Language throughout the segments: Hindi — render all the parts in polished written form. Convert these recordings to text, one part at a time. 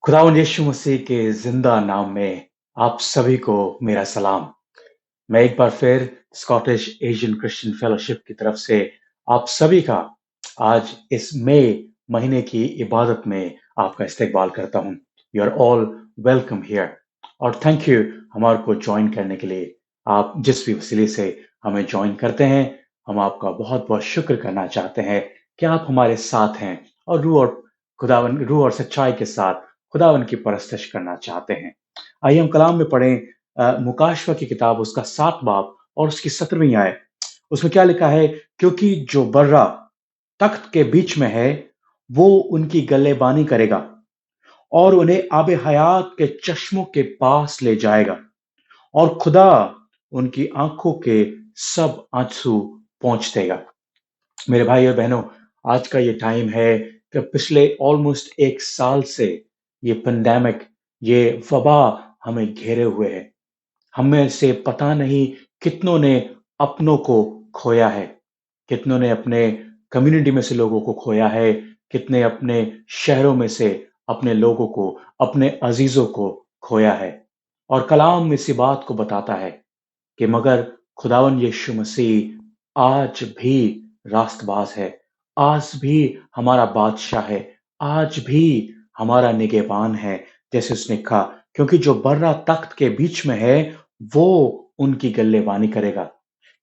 खुदावंद यीशु मसीह के जिंदा नाम में आप सभी को मेरा सलाम। मैं एक बार फिर स्कॉटिश एशियन क्रिश्चियन फेलोशिप की तरफ से आप सभी का आज इस मई महीने की इबादत में आपका इस्तकबाल करता हूं। You are all welcome here और थैंक यू हमारे को ज्वाइन करने के लिए। आप जिस भी वसीले से हमें ज्वाइन करते हैं, हम आपका बहुत बहुत शुक्र करना चाहते हैं कि आप हमारे साथ हैं और रूह और सच्चाई के साथ खुदावन की परस्तश करना चाहते हैं। आइए हम कलाम में पढ़ें मुकाशवा की किताब उसका 7 बाब और उसकी 17वीं आयत। उसमें क्या लिखा है? क्योंकि जो बर्रा तख्त के बीच में है, वो उनकी गल्लेबानी करेगा और उन्हें आबे हयात के चश्मों के पास ले जाएगा और खुदा उनकी आंखों के सब आंसू पहुंच देगा। मेरे भाई और बहनों, आज का ये टाइम है कि पिछले ऑलमोस्ट 1 साल से ये पेंडेमिक, ये वबा हमें घेरे हुए है। हम में से पता नहीं कितनों ने अपनों को खोया है, कितनों ने अपने कम्युनिटी में से लोगों को खोया है, कितने अपने शहरों में से अपने लोगों को, अपने अजीजों को खोया है। और कलाम इसी बात को बताता है कि मगर खुदावन यीशु मसीह आज भी रास्तबाज है, आज भी हमारा बादशाह है, आज भी हमारा निगहबान है। जैसे उसने कहा, क्योंकि जो बर्रा तख्त के बीच में है, वो उनकी गल्लेबानी करेगा।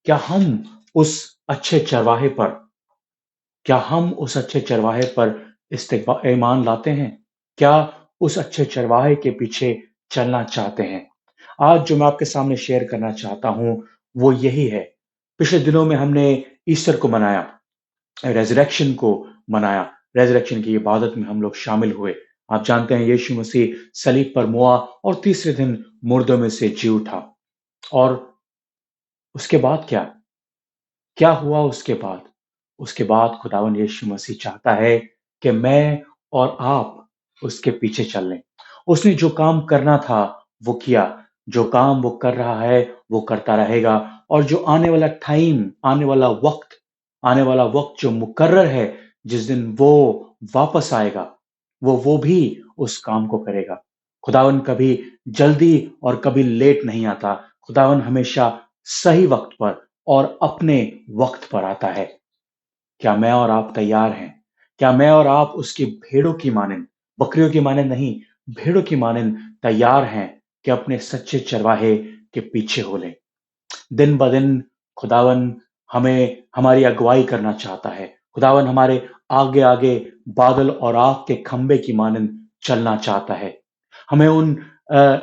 क्या हम उस अच्छे चरवाहे पर क्या हम उस अच्छे चरवाहे पर ईमान लाते हैं? क्या उस अच्छे चरवाहे के पीछे चलना चाहते हैं? आज जो मैं आपके सामने शेयर करना चाहता हूं, वो यही है। पिछले दिनों में हमने ईस्टर को मनाया, रेज़रेक्शन को मनाया। रेज़रेक्शन की इबादत में हम लोग शामिल हुए। आप जानते हैं यीशु मसीह सलीब पर मुआ और तीसरे दिन मुर्दों में से जी उठा। और उसके बाद क्या? क्या हुआ उसके बाद? उसके बाद खुदावंद यीशु मसीह चाहता है कि मैं और आप उसके पीछे चल लें। उसने जो काम करना था, वो किया। जो काम वो कर रहा है, वो करता रहेगा। और जो आने वाला वक़्त जो मुकर्रर है, जिस दिन वो वापस आएगा, वो भी उस काम को करेगा। खुदावंद कभी जल्दी और कभी लेट नहीं आता। खुदावंद हमेशा सही वक़्त पर और अपने वक़्त पर आता है। क्या मैं और आप तैयार हैं? क्या मैं और आप उसकी भेड़ों की मानिंद, बकरियों की मानिंद नहीं, भेड़ों की मानिंद तैयार हैं कि अपने सच्चे चरवाहे के पीछे हो लें? दिन ब दिन खुदावन हमें हमारी अगुवाई करना चाहता है। खुदावन हमारे आगे-आगे बादल और आग के खंभे की मानिंद चलना चाहता है। हमें उन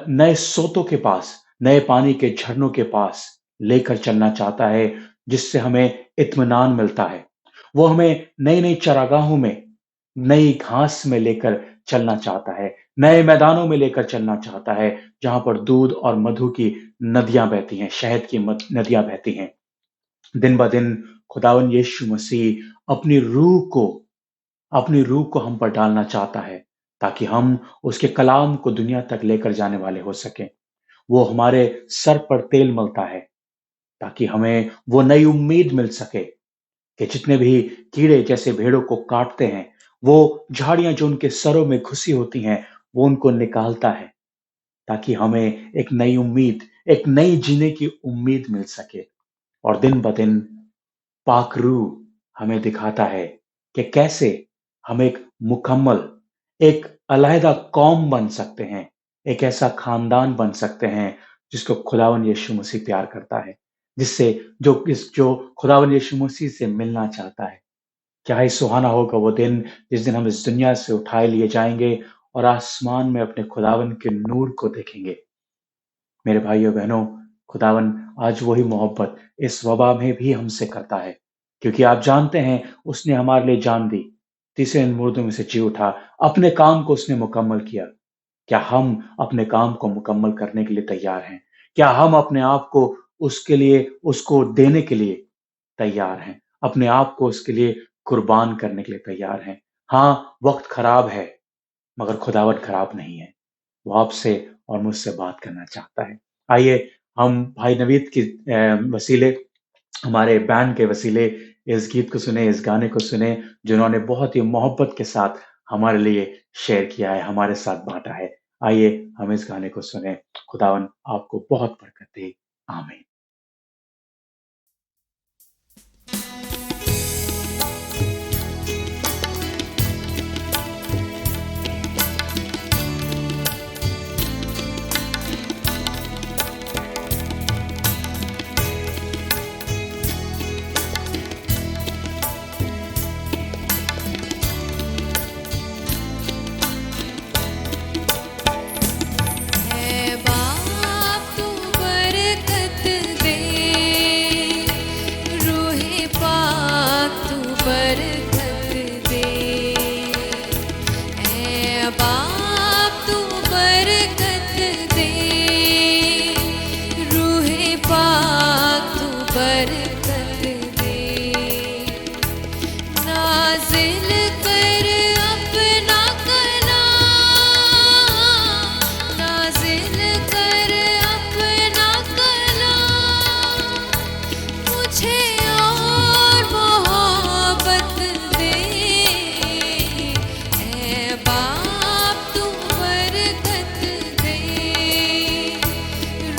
नए सोतों के पास, नए पानी के झरनों के पास लेकर चलना चाहता है, जिससे हमें इत्मीनान मिलता है। वो हमें नई-नई चरागाहों में, नई घास में लेकर चलना चाहता है, नए मैदानों में लेकर चलना चाहता है, जहाँ पर दूध और मधु की नदियाँ बहती हैं, शहद की मद नदियाँ बहती हैं। दिन ब दिन खुदावन यीशु मसीह अपनी रूह को हम पर डालना चाहता है, ताकि हम उसके कलाम को दुनिया तक लेकर जाने वाले हो सकें। वो हमारे सर पर तेल मलता है, ताकि हमें वो नई उम्मीद मिल सके कि जितने भी कीड़े जैसे भेड़ों को काटते हैं, वो झाड़ियाँ जो उनके सरों में घुसी होती हैं, वो उनको निकालता है, ताकि हमें एक नई उम्मीद, एक नई जीने की उम्मीद मिल सके। और दिन ब दिन पाक रूह हमें दिखाता है कि कैसे हम एक मुकम्मल, एक अलहदा कौम बन सकते हैं, एक ऐसा खानदान बन सकते हैं जिसको खुदावन यीशु मसीह प्यार करता है, जिससे जो खुदावन यीशु मसीह से मिलना चाहता है। क्या ही सुहाना होगा वो दिन, जिस दिन हम इस दुनिया से उठाए लिए जाएंगे और आसमान में अपने खुदावन के नूर को देखेंगे। मेरे भाइयों बहनों, खुदावन आज वही मोहब्बत इस वबा में भी हमसे करता है, क्योंकि आप जानते हैं उसने हमारे लिए जान दी, तीसरे दिन मुर्दों में से जी उठा, अपने काम को उसने मुकम्मल किया। क्या हम अपने काम को मुकम्मल करने के लिए तैयार हैं? क्या हम अपने आप को उसके लिए, उसको देने के लिए तैयार हैं? अपने आप को उसके लिए कुर्बान करने के लिए तैयार हैं? हाँ, वक्त खराब है, मगर खुदावंद खराब नहीं है। वो आपसे और मुझसे बात करना चाहता है। आइए हम भाई नवीद की वसीले, हमारे बैंड के वसीले इस गीत को सुने, इस गाने को सुने, जिन्होंने बहुत ही मोहब्बत के साथ हमारे लिए शेयर किया है, हमारे साथ बाँटा है। आइए हम इस गाने को सुनें। खुदावन आपको बहुत बरकत दे। आमीन। है बाप तू बरकत दे, रूहे पाक तू बरकत दे। है बाप तू बरकत दे, रूहे पाक तू बरकत दे। नाज़िल कर अपना कलाम, नाज़िल कर अपना कलाम, मुझे और मोहब्बत दे। ऐ बाप तू बरकत दे,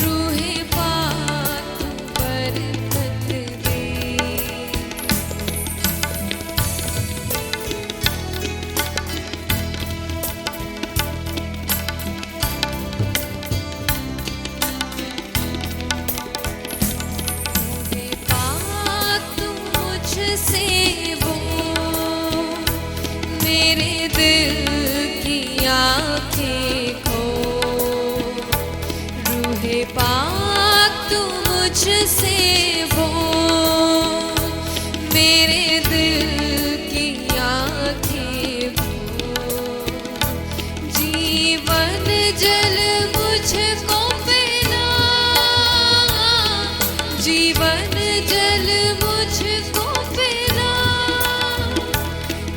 रूहे पाक तू बरकत दे। रूहे पाक तू मुझसे वो मेरे दिल की आँखें खोल। रूहे पाक तू मुझसे वो मेरे दिल की आँखें खोल। जीवन जल मुझको पिला, जीवन जल मुझको पिला।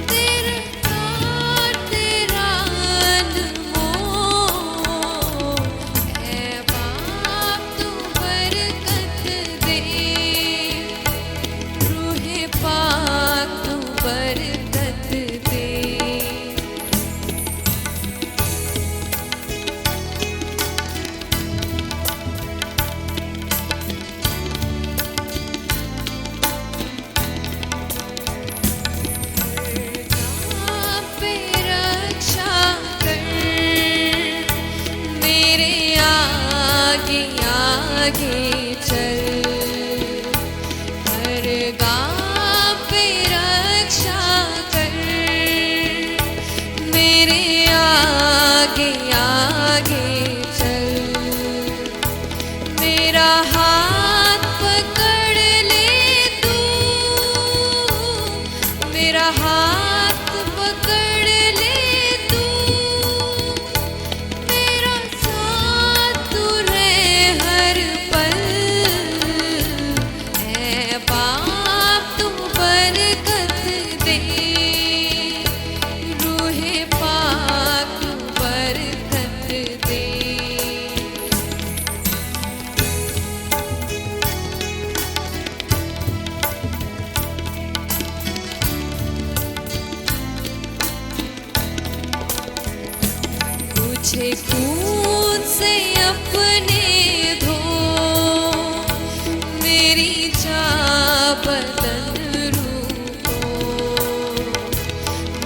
तेरा प्यार तेरा अनमोल, है बाप तू बरकत दे, रूहे पाक तू बरकत दे। पे रक्षा कर, मेरे आगे आगे चल। हर गाँव पे रक्षा कर, मेरे आगे आगे चल। मेरा हाथ पकड़ ले तू, मेरा हाथ पकड़ ले तू। मेरा साथ तू रहे हर पल। ऐ बाप तू बरकत दे, रूहे पाक तू बरकत दे। मुझे खून से अपने धो, मेरी चाह बदन रूठो।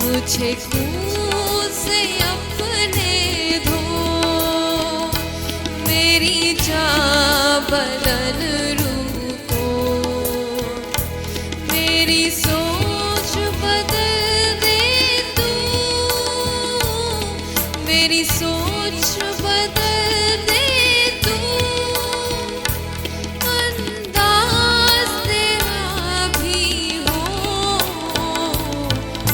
मुझे खून से अपने धो, मेरी चाह बदन रूठो। मेरी सोच बदल दे तू, मेरी सोच बदल दे तू। अंदाज तेरा भी हो,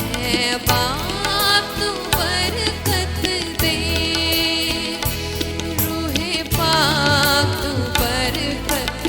है बाप तू बरकत दे, रूहे पाक तू बरकत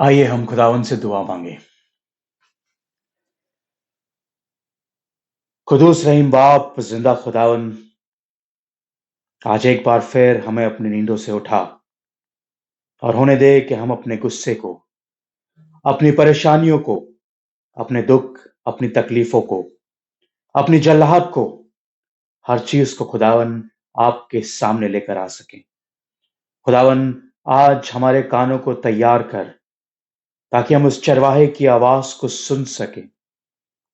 आइए हम खुदावन से दुआ मांगे। कुदूस रहीम बाप, जिंदा खुदावन, आज एक बार फिर हमें अपनी नींदों से उठा और होने दे कि हम अपने गुस्से को, अपनी परेशानियों को, अपने दुख, अपनी तकलीफों को, अपनी जल्लाहट को, हर चीज को खुदावन आपके सामने लेकर आ सके। खुदावन, आज हमारे कानों को तैयार कर ताकि हम उस चरवाहे की आवाज को सुन सके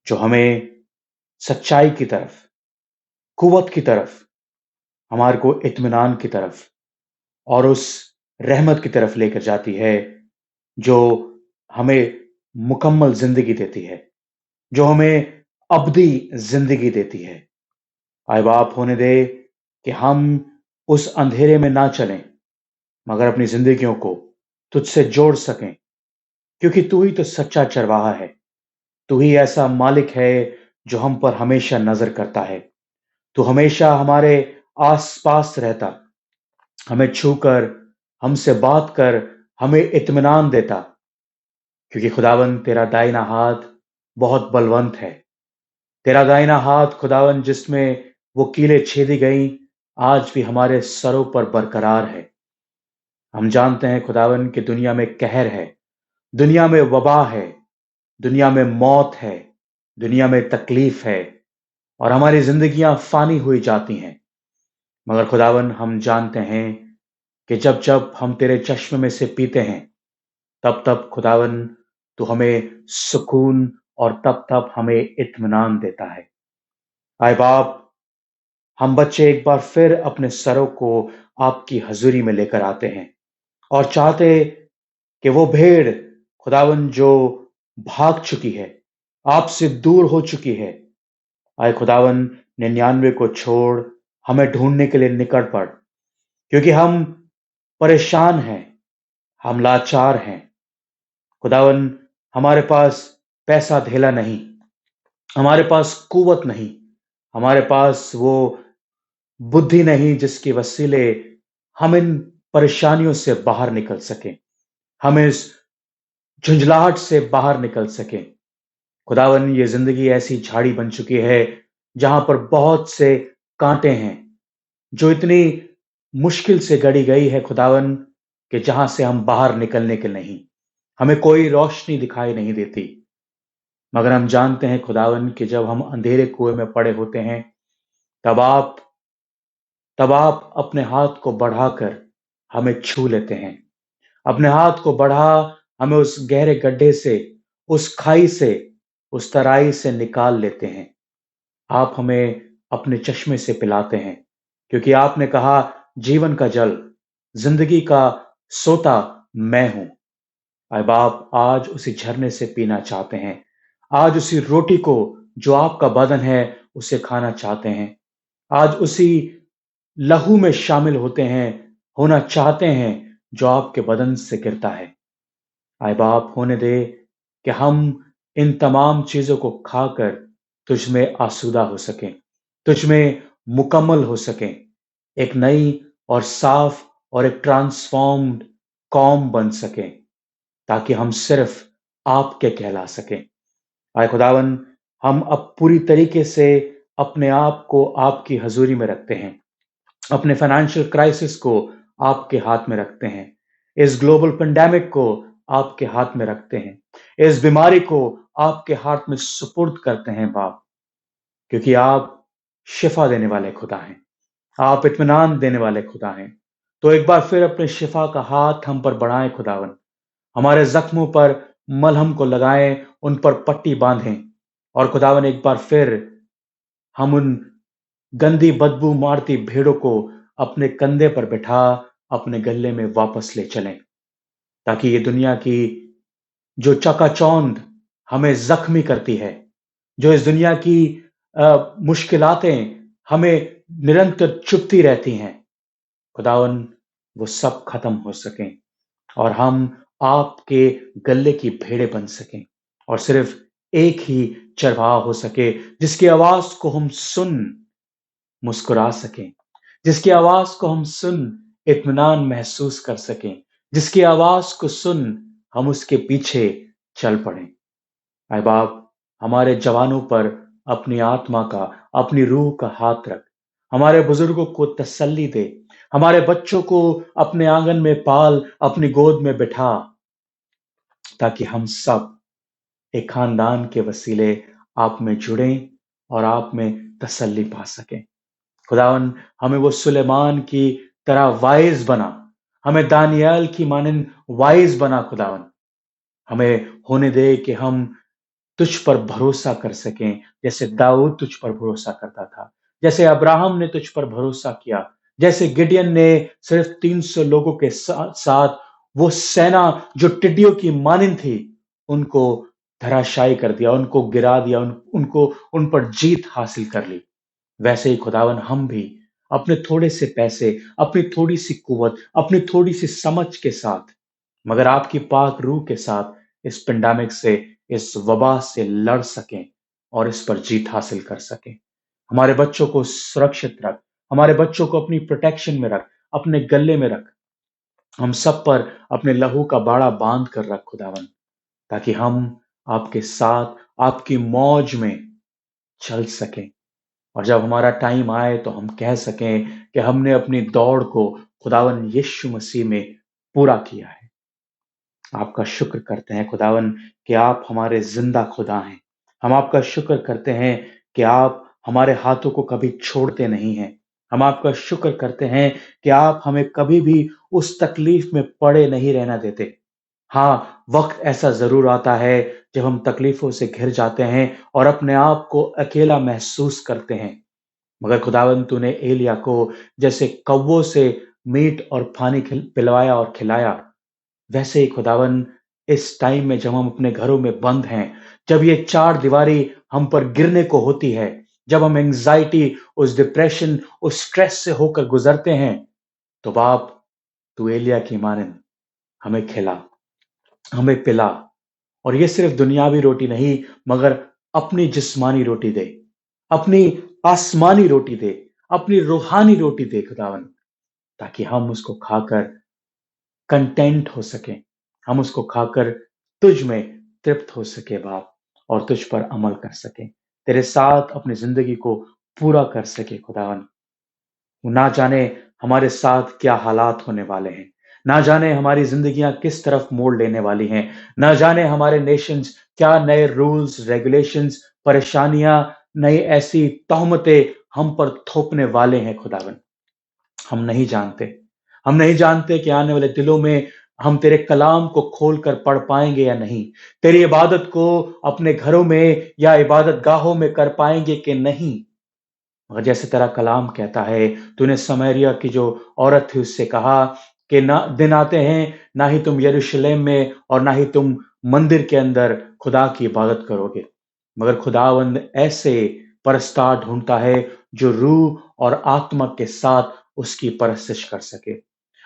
जो हमें सच्चाई की तरफ, कुवत की तरफ, हमारे को इत्मीनान की तरफ और उस रहमत की तरफ लेकर जाती है जो हमें मुकम्मल जिंदगी देती है, जो हमें अब्दी जिंदगी देती है। आए बाप, होने दे कि हम उस अंधेरे में ना चलें, मगर अपनी जिंदगियों को तुझसे जोड़ सकें, क्योंकि तू ही तो सच्चा चरवाहा है। तू ही ऐसा मालिक है जो हम पर हमेशा नजर करता है। तू हमेशा हमारे आस-पास रहता, हमें छूकर, हमसे बात कर, हमें इत्मीनान देता, क्योंकि खुदावन तेरा दाहिना हाथ बहुत बलवंत है। तेरा दाहिना हाथ खुदावन, जिसमें वो कीलें छेदी गईं, आज भी हमारे सरों पर बरकरार है। हम जानते हैं खुदावन कि दुनिया में कहर है, दुनिया में वबा है, दुनिया में मौत है, दुनिया में तकलीफ है और हमारी जिंदगियां फानी हुई जाती हैं। मगर खुदावन, हम जानते हैं कि जब जब हम तेरे चश्मे में से पीते हैं, तब तब खुदावन तू हमें सुकून और तब तब हमें इत्मीनान देता है। आए बाप, हम बच्चे एक बार फिर अपने सरों को आपकी हजूरी में लेकर आते हैं और चाहते कि वो भेड़ खुदावन जो भाग चुकी है, आपसे दूर हो चुकी है, आए खुदावन 99 को छोड़ हमें ढूंढने के लिए निकट पड़, क्योंकि हम परेशान हैं, हम लाचार हैं। खुदावन, हमारे पास पैसा धेला नहीं, हमारे पास कुवत नहीं, हमारे पास वो बुद्धि नहीं जिसके वसीले हम इन परेशानियों से बाहर निकल सकें, हम इस झुंझलाहट से बाहर निकल सकें। खुदावन, ये जिंदगी ऐसी झाड़ी बन चुकी है जहां पर बहुत से कांटे हैं, जो इतनी मुश्किल से गढ़ी गई है खुदावन, कि जहां से हम बाहर निकलने के नहीं, हमें कोई रोशनी दिखाई नहीं देती। मगर हम जानते हैं खुदावन कि जब हम अंधेरे कुएं में पड़े होते हैं, तब आप तब आप अपने हाथ को बढ़ाकर हमें छू लेते हैं। अपने हाथ को बढ़ा हमें उस गहरे गड्ढे से, उस खाई से, उस तराई से निकाल लेते हैं। आप हमें अपने चश्मे से पिलाते हैं, क्योंकि आपने कहा जीवन का जल, जिंदगी का सोता मैं हूं। अरे बाप, आज उसी झरने से पीना चाहते हैं। आज उसी रोटी को जो आपका बदन है उसे खाना चाहते हैं। आज उसी लहू में शामिल होना चाहते हैं जो आपके बदन से गिरता है। आए बाप, होने दे कि हम इन तमाम चीजों को खाकर तुझ में आसूदा हो सकें, तुझ में मुकम्मल हो सकें, एक नई और साफ और एक ट्रांसफॉर्म्ड कौम बन सकें, ताकि हम सिर्फ आपके कहला सकें। आए खुदावन, हम अब पूरी तरीके से अपने आप को आपकी हजूरी में रखते हैं, अपने फाइनेंशियल क्राइसिस को आपके हाथ में रखते हैं, इस ग्लोबल पेंडेमिक को आपके हाथ में रखते हैं, इस बीमारी को आपके हाथ में सुपुर्द करते हैं बाप, क्योंकि आप शिफा देने वाले खुदा हैं, आप इत्मीनान देने वाले खुदा हैं। तो एक बार फिर अपने शिफा का हाथ हम पर बढ़ाएं खुदावन, हमारे जख्मों पर मलहम को लगाएं, उन पर पट्टी बांधें और खुदावन एक बार फिर हम उन गंदी बदबू मारती भेड़ों को अपने कंधे पर बिठा अपने गले में वापस ले चलें, ताकि ये दुनिया की जो चकाचौंध हमें जख्मी करती है, जो इस दुनिया की मुश्किलातें हमें निरंतर चुभती रहती हैं, खुदावन वो सब खत्म हो सकें और हम आपके गले की भेड़ें बन सकें और सिर्फ एक ही चरवाहा हो सके जिसकी आवाज को हम सुन मुस्कुरा सकें, जिसकी आवाज को हम सुन इत्मीनान महसूस कर सकें, जिसकी आवाज को सुन हम उसके पीछे चल पड़ें। आए बाप, हमारे जवानों पर अपनी आत्मा का, अपनी रूह का हाथ रख। हमारे बुजुर्गों को तसल्ली दे। हमारे बच्चों को अपने आंगन में पाल, अपनी गोद में बिठा, ताकि हम सब एक खानदान के वसीले आप में जुड़ें और आप में तसल्ली पा सकें। खुदावन, हमें वो सुलेमान की तरह वाइज बना, हमें दानियल की मानंद वाइज बना खुदावन। हमें होने दे कि हम तुझ पर भरोसा कर सकें, जैसे दाऊद तुझ पर भरोसा करता था, जैसे अब्राहम ने तुझ पर भरोसा किया, जैसे गिडियन ने सिर्फ 300 लोगों के साथ साथ वो सेना जो टिड्डियों की मानिंद थी, उनको धराशायी कर दिया, उनको गिरा दिया, उनको उन पर जीत हासिल कर ली। वैसे ही खुदावन, हम भी अपने थोड़े से पैसे, अपनी थोड़ी सी कुवत, अपनी थोड़ी सी समझ के साथ, मगर आपकी पाक रूह के साथ इस पेंडेमिक से, इस वबा से लड़ सकें और इस पर जीत हासिल कर सकें। हमारे बच्चों को सुरक्षित रख, हमारे बच्चों को अपनी प्रोटेक्शन में रख, अपने गले में रख। हम सब पर अपने लहू का बाड़ा बांध कर रख खुदावन, ताकि हम आपके साथ, आपकी मौज में चल सकें। और जब हमारा टाइम आए तो हम कह सकें कि हमने अपनी दौड़ को खुदावन यीशु मसीह में पूरा किया है। आपका शुक्र करते हैं खुदावन कि आप हमारे जिंदा खुदा हैं। हम आपका शुक्र करते हैं कि आप हमारे हाथों को कभी छोड़ते नहीं हैं। हम आपका शुक्र करते हैं कि आप हमें कभी भी उस तकलीफ में पड़े नहीं रहना देते। हाँ, वक्त ऐसा जरूर आता है जब हम तकलीफों से घिर जाते हैं और अपने आप को अकेला महसूस करते हैं। मगर खुदावन, तूने एलिया को जैसे कौवों से मीट और पानी पिलवाया और खिलाया, वैसे ही खुदावन, इस टाइम में जब हम अपने घरों में बंद हैं, जब ये चार दीवारी हम पर गिरने को होती है, जब हम एंजाइटी, उस डिप्रेशन, उस स्ट्रेस से होकर गुजरते हैं, तो बाप, तू एलिया की मानन हमें खिला, हमें पिला। और ये सिर्फ दुनियावी रोटी नहीं, मगर अपनी जिस्मानी रोटी दे, अपनी आसमानी रोटी दे, अपनी रूहानी रोटी दे खुदावन, ताकि हम उसको खाकर कंटेंट हो सके, हम उसको खाकर तुझ में तृप्त हो सके बाप, और तुझ पर अमल कर सके, तेरे साथ अपनी जिंदगी को पूरा कर सके खुदावन। ना जाने हमारे साथ क्या हालात होने वाले हैं, ना जाने हमारी जिंदगियां किस तरफ मोड़ लेने वाली हैं, ना जाने हमारे नेशंस क्या नए रूल्स, रेगुलेशंस, परेशानियां, नई ऐसी तोहमतें हम पर थोपने वाले हैं खुदावन। हम नहीं जानते। हम नहीं जानते कि आने वाले दिनों में हम तेरे कलाम को खोलकर पढ़ पाएंगे या नहीं। तेरी इबादत को अपने घरों में या इबादत गाहों में कर पाएंगे कि नहीं। मगर जैसे तेरा कलाम कहता है, तूने समरिया की जो औरत थी उससे कहा कि ना दिन आते हैं, ना ही तुम यरूशलेम में और ना ही तुम मंदिर के अंदर खुदा की इबादत करोगे, मगर खुदावंद ऐसे परस्तार ढूंढता है जो रूह और आत्मा के साथ उसकी परस्तिश कर सके।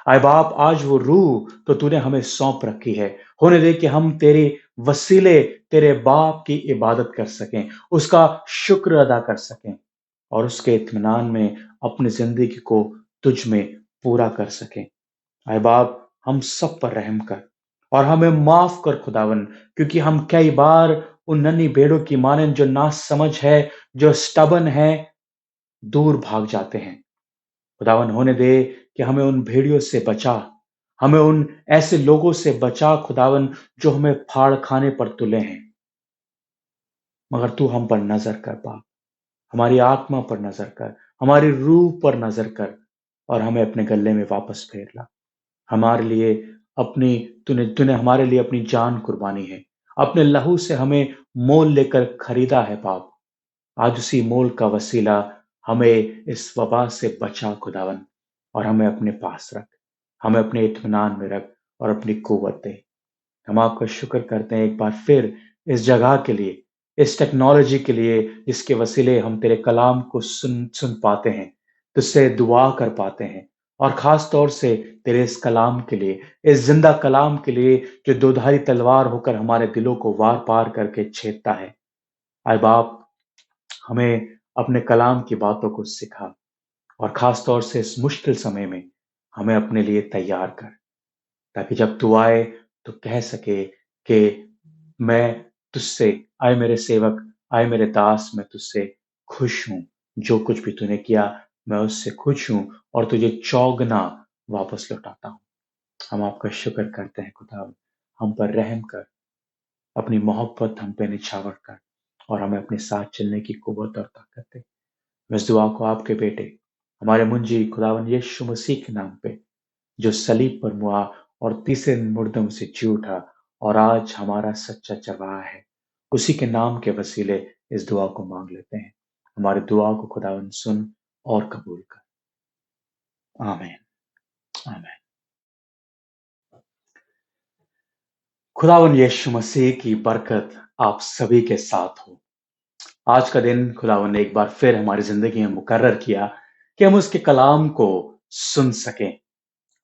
आए बाप, आज वो रूह तो तूने हमें सौंप रखी है, होने दे कि हम तेरे वसीले, तेरे बाप की इबादत कर सकें, उसका शुक्र अदा कर सकें और उसके इत्मीनान में अपनी जिंदगी को तुझ में पूरा कर सकें। आए बाप, हम सब पर रहम कर और हमें माफ कर खुदावन, क्योंकि हम कई बार उन नन्ही भेड़ों की मानन जो ना समझ है, जो स्टबन है, दूर भाग जाते हैं। खुदावन, होने दे कि हमें उन भेड़ियों से बचा, हमें उन ऐसे लोगों से बचा खुदावन जो हमें फाड़ खाने पर तुले हैं। मगर तू हम पर नजर कर बाप, हमारी आत्मा पर नजर कर, हमारी रूह पर नजर कर और हमें अपने गले में वापस फेर ला। हमारे लिए अपनी तूने तूने हमारे लिए अपनी जान कुर्बानी है, अपने लहू से हमें मोल लेकर खरीदा है बाप। आज उसी मोल का वसीला हमें इस वबा से बचा खुदावन, और हमें अपने पास रख, हमें अपने इत्मीनान में रख और अपनी कुव्वत दे। हम आपका शुक्र करते हैं एक बार फिर इस जगह के लिए, इस टेक्नोलॉजी के लिए, जिसके वसीले हम तेरे कलाम को सुन सुन पाते हैं, तुझसे दुआ कर पाते हैं, और खास तौर से तेरे इस कलाम के लिए, इस जिंदा कलाम के लिए जो दोधारी तलवार होकर हमारे दिलों को वार पार करके छेदता है। आए बाप, हमें अपने कलाम की बातों को सिखा और खास तौर से इस मुश्किल समय में हमें अपने लिए तैयार कर, ताकि जब तू आए तो कह सके कि मैं तुझसे, आए मेरे सेवक, आए मेरे दास, मैं तुझसे खुश हूँ। जो कुछ भी तूने किया, मैं उससे खुश हूँ और तुझे चौगुना वापस लौटाता हूँ। हम आपका शुक्र करते हैं खुदावंद, हम पर रहम कर, अपनी मोहब्बत हम पे निछावर कर और हमें अपने साथ चलने की कुव्वत और ताकत दे। मैं इस दुआ को आपके बेटे, हमारे मुंजी खुदावंद यीशु मसीह के नाम पे, जो सलीब पर मुआ और तीसरे दिन मुर्दों में से जी उठा और आज हमारा सच्चा चरवाहा है, उसी के नाम के वसीले इस दुआ को मांग लेते हैं। हमारी दुआ को खुदावंद सुन और कबूल कर। आमीन, आमीन। खुदावंद यीशु मसीह की बरकत आप सभी के साथ हो। आज का दिन खुदावंद ने एक बार फिर हमारी जिंदगी में मुकर्रर किया कि हम उसके कलाम को सुन सकें।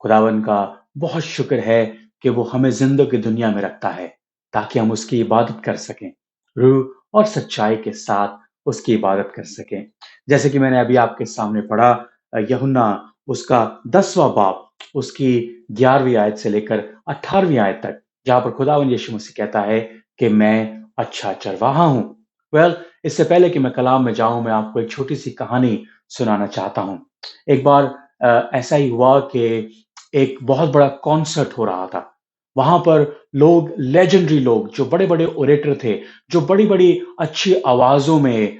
खुदावंद का बहुत शुक्र है कि वो हमें जिंदगी दुनिया में रखता है ताकि हम उसकी इबादत कर सकें, रूह और सच्चाई के साथ उसकी इबादत कर सकें। जैसे कि मैंने अभी आपके सामने पढ़ा, यूहन्ना उसका 10वां बाब, उसकी 11वीं आयत से लेकर 18वीं आयत तक, जहां पर खुदावंद यीशु मसीह कहता है कि मैं अच्छा चरवाहा हूं। वेल, इससे पहले कि मैं कलाम में जाऊं, मैं आपको एक छोटी सी कहानी सुनाना चाहता हूं। एक बार ऐसा ही हुआ कि एक बहुत बड़ा कॉन्सर्ट हो रहा था। वहां पर लोग, लेजेंडरी लोग, जो बड़े-बड़े ओरेटर थे, जो बड़ी-बड़ी अच्छी आवाज़ों में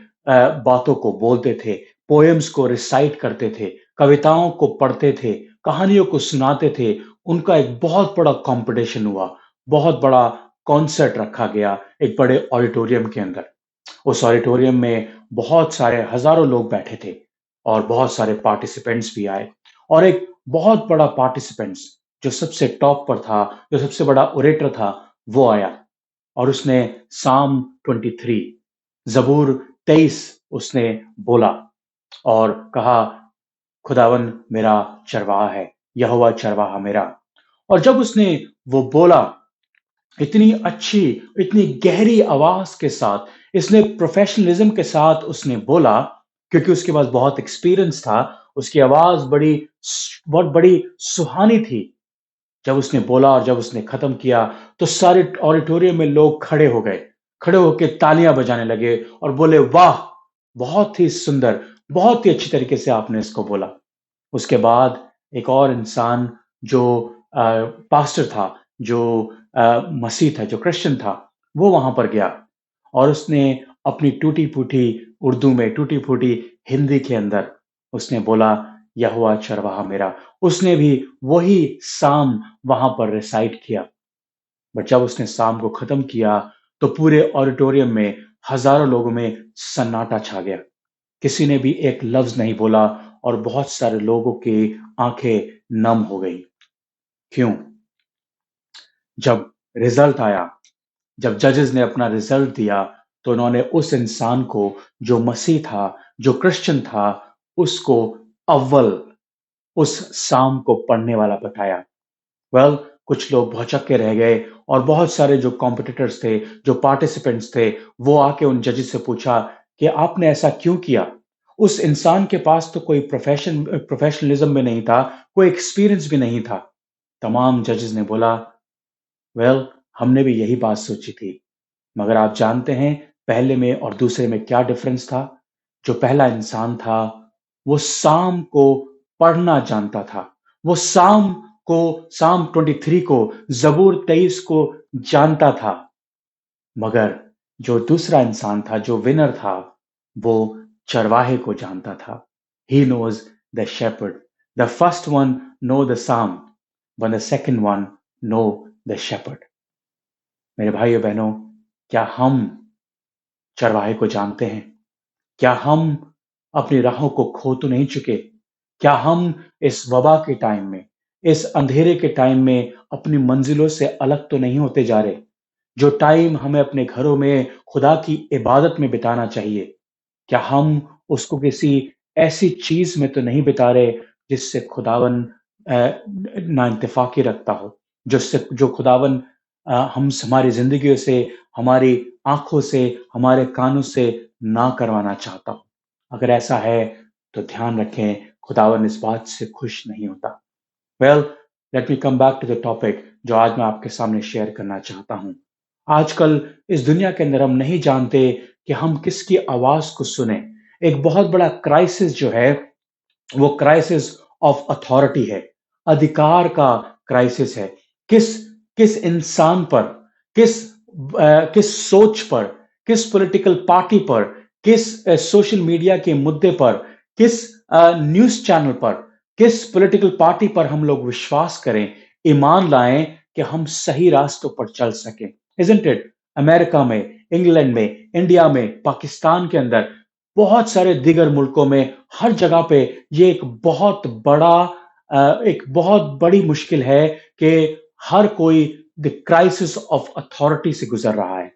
बातों को बोलते थे, पोएम्स को रिसाइट करते थे, कविताओं को पढ़ते थे, कहानियों को सुनाते थे, उनका एक बहुत बड़ा कॉम्पिटिशन हुआ। बहुत बड़ा कॉन्सर्ट रखा गया एक बड़े ऑडिटोरियम के अंदर। उस ऑडिटोरियम में बहुत सारे हज़ारों लोग बैठे थे और बहुत सारे पार्टिसिपेंट्स भी आए और एक बहुत बड़ा पार्टिसिपेंट्स, जो सबसे टॉप पर था, जो सबसे बड़ा ओरेटर था, वो आया और उसने साम 23, ज़बूर 23 उसने बोला और कहा, खुदावन मेरा चरवाहा है, यहोवा चरवाहा मेरा। और जब उसने वो बोला, इतनी अच्छी, इतनी गहरी आवाज के साथ, इसने प्रोफेशनलिज्म के साथ उसने बोला, क्योंकि उसके पास बहुत एक्सपीरियंस था। उसकी आवाज बहुत बड़ी सुहानी थी। जब उसने बोला और जब उसने खत्म किया, तो सारे ऑडिटोरियम में लोग खड़े हो गए, खड़े होकर तालियां बजाने लगे और बोले, वाह, बहुत ही सुंदर, बहुत ही अच्छी तरीके से आपने इसको बोला। उसके बाद एक और इंसान, जो पास्टर था, जो मसीह था, जो क्रिश्चियन था, वो वहां पर गया और उसने अपनी टूटी फूटी उर्दू में, टूटी फूटी हिंदी के अंदर उसने बोला, यहोवा चरवाहा मेरा। उसने भी वही साम वहां पर रिसाइट किया। बट जब उसने साम को खत्म किया, तो पूरे ऑडिटोरियम में, हजारों लोगों में सन्नाटा छा गया। किसी ने भी एक लफ्ज नहीं बोला और बहुत सारे लोगों की आंखें नम हो गई। क्यों? जब रिजल्ट आया, जब जजेस ने अपना रिजल्ट दिया, तो उन्होंने उस इंसान को, जो मसीह था, जो क्रिश्चियन था, उसको अव्वल, उस साम को पढ़ने वाला बताया। वेल, कुछ लोग भौचक्के रह गए और बहुत सारे जो कॉम्पिटिटर्स थे, जो पार्टिसिपेंट्स थे, वो आके उन जजेस से पूछा कि आपने ऐसा क्यों किया? उस इंसान के पास तो कोई प्रोफेशनलिज्म भी नहीं था, कोई एक्सपीरियंस भी नहीं था। तमाम जजेस ने बोला, वेल, हमने भी यही बात सोची थी, मगर आप जानते हैं पहले में और दूसरे में क्या डिफरेंस था? जो पहला इंसान था, वो साम को पढ़ना जानता था। वो साम 23 को, ज़बूर 23 को जानता था। मगर जो दूसरा इंसान था, जो विनर था, वो चरवाहे को जानता था। He knows the shepherd. The first one know the psalm, but the second one know the shepherd. मेरे भाइयों बहनों, क्या हम चरवाहे को जानते हैं? क्या हम अपनी राहों को खो तो नहीं चुके? क्या हम इस वबा के टाइम में, इस अंधेरे के टाइम में अपनी मंजिलों से अलग तो नहीं होते जा रहे? जो टाइम हमें अपने घरों में खुदा की इबादत में बिताना चाहिए, क्या हम उसको किसी ऐसी चीज में तो नहीं बिता रहे जिससे खुदावन नाइंतिफाकी रखता हो, जो खुदावन हम हमारी जिंदगियों से, हमारी आंखों से, हमारे कानों से ना करवाना चाहता हो? अगर ऐसा है, तो ध्यान रखें, खुदावन इस बात से खुश नहीं होता। Well, let me come back to the topic जो आज मैं आपके सामने शेयर करना चाहता हूँ। आजकल इस दुनिया के अंदर हम नहीं जानते कि हम किसकी आवाज़ को सुनें। एक बहुत बड़ा क्राइसिस जो है, वो क्राइसिस ऑफ अथॉरिटी है, अधिकार का क्राइसिस है। किस किस इंसान पर, किस सोच पर, किस पॉलिटिकल पार्टी पर, किस सोशल मीडिया के मुद्दे पर, किस न्यूज़ चैनल पर, किस पॉलिटिकल पार्टी पर हम लोग विश्वास करें, ईमान लाएं कि हम सही रास्तों पर चल सकें। Isn't it? अमेरिका में, इंग्लैंड में, इंडिया में, पाकिस्तान के अंदर, बहुत सारे दीगर मुल्कों में, हर जगह पे ये एक बहुत बड़ी मुश्किल है कि हर कोई द क्राइसिस ऑफ अथॉरिटी से गुजर रहा है।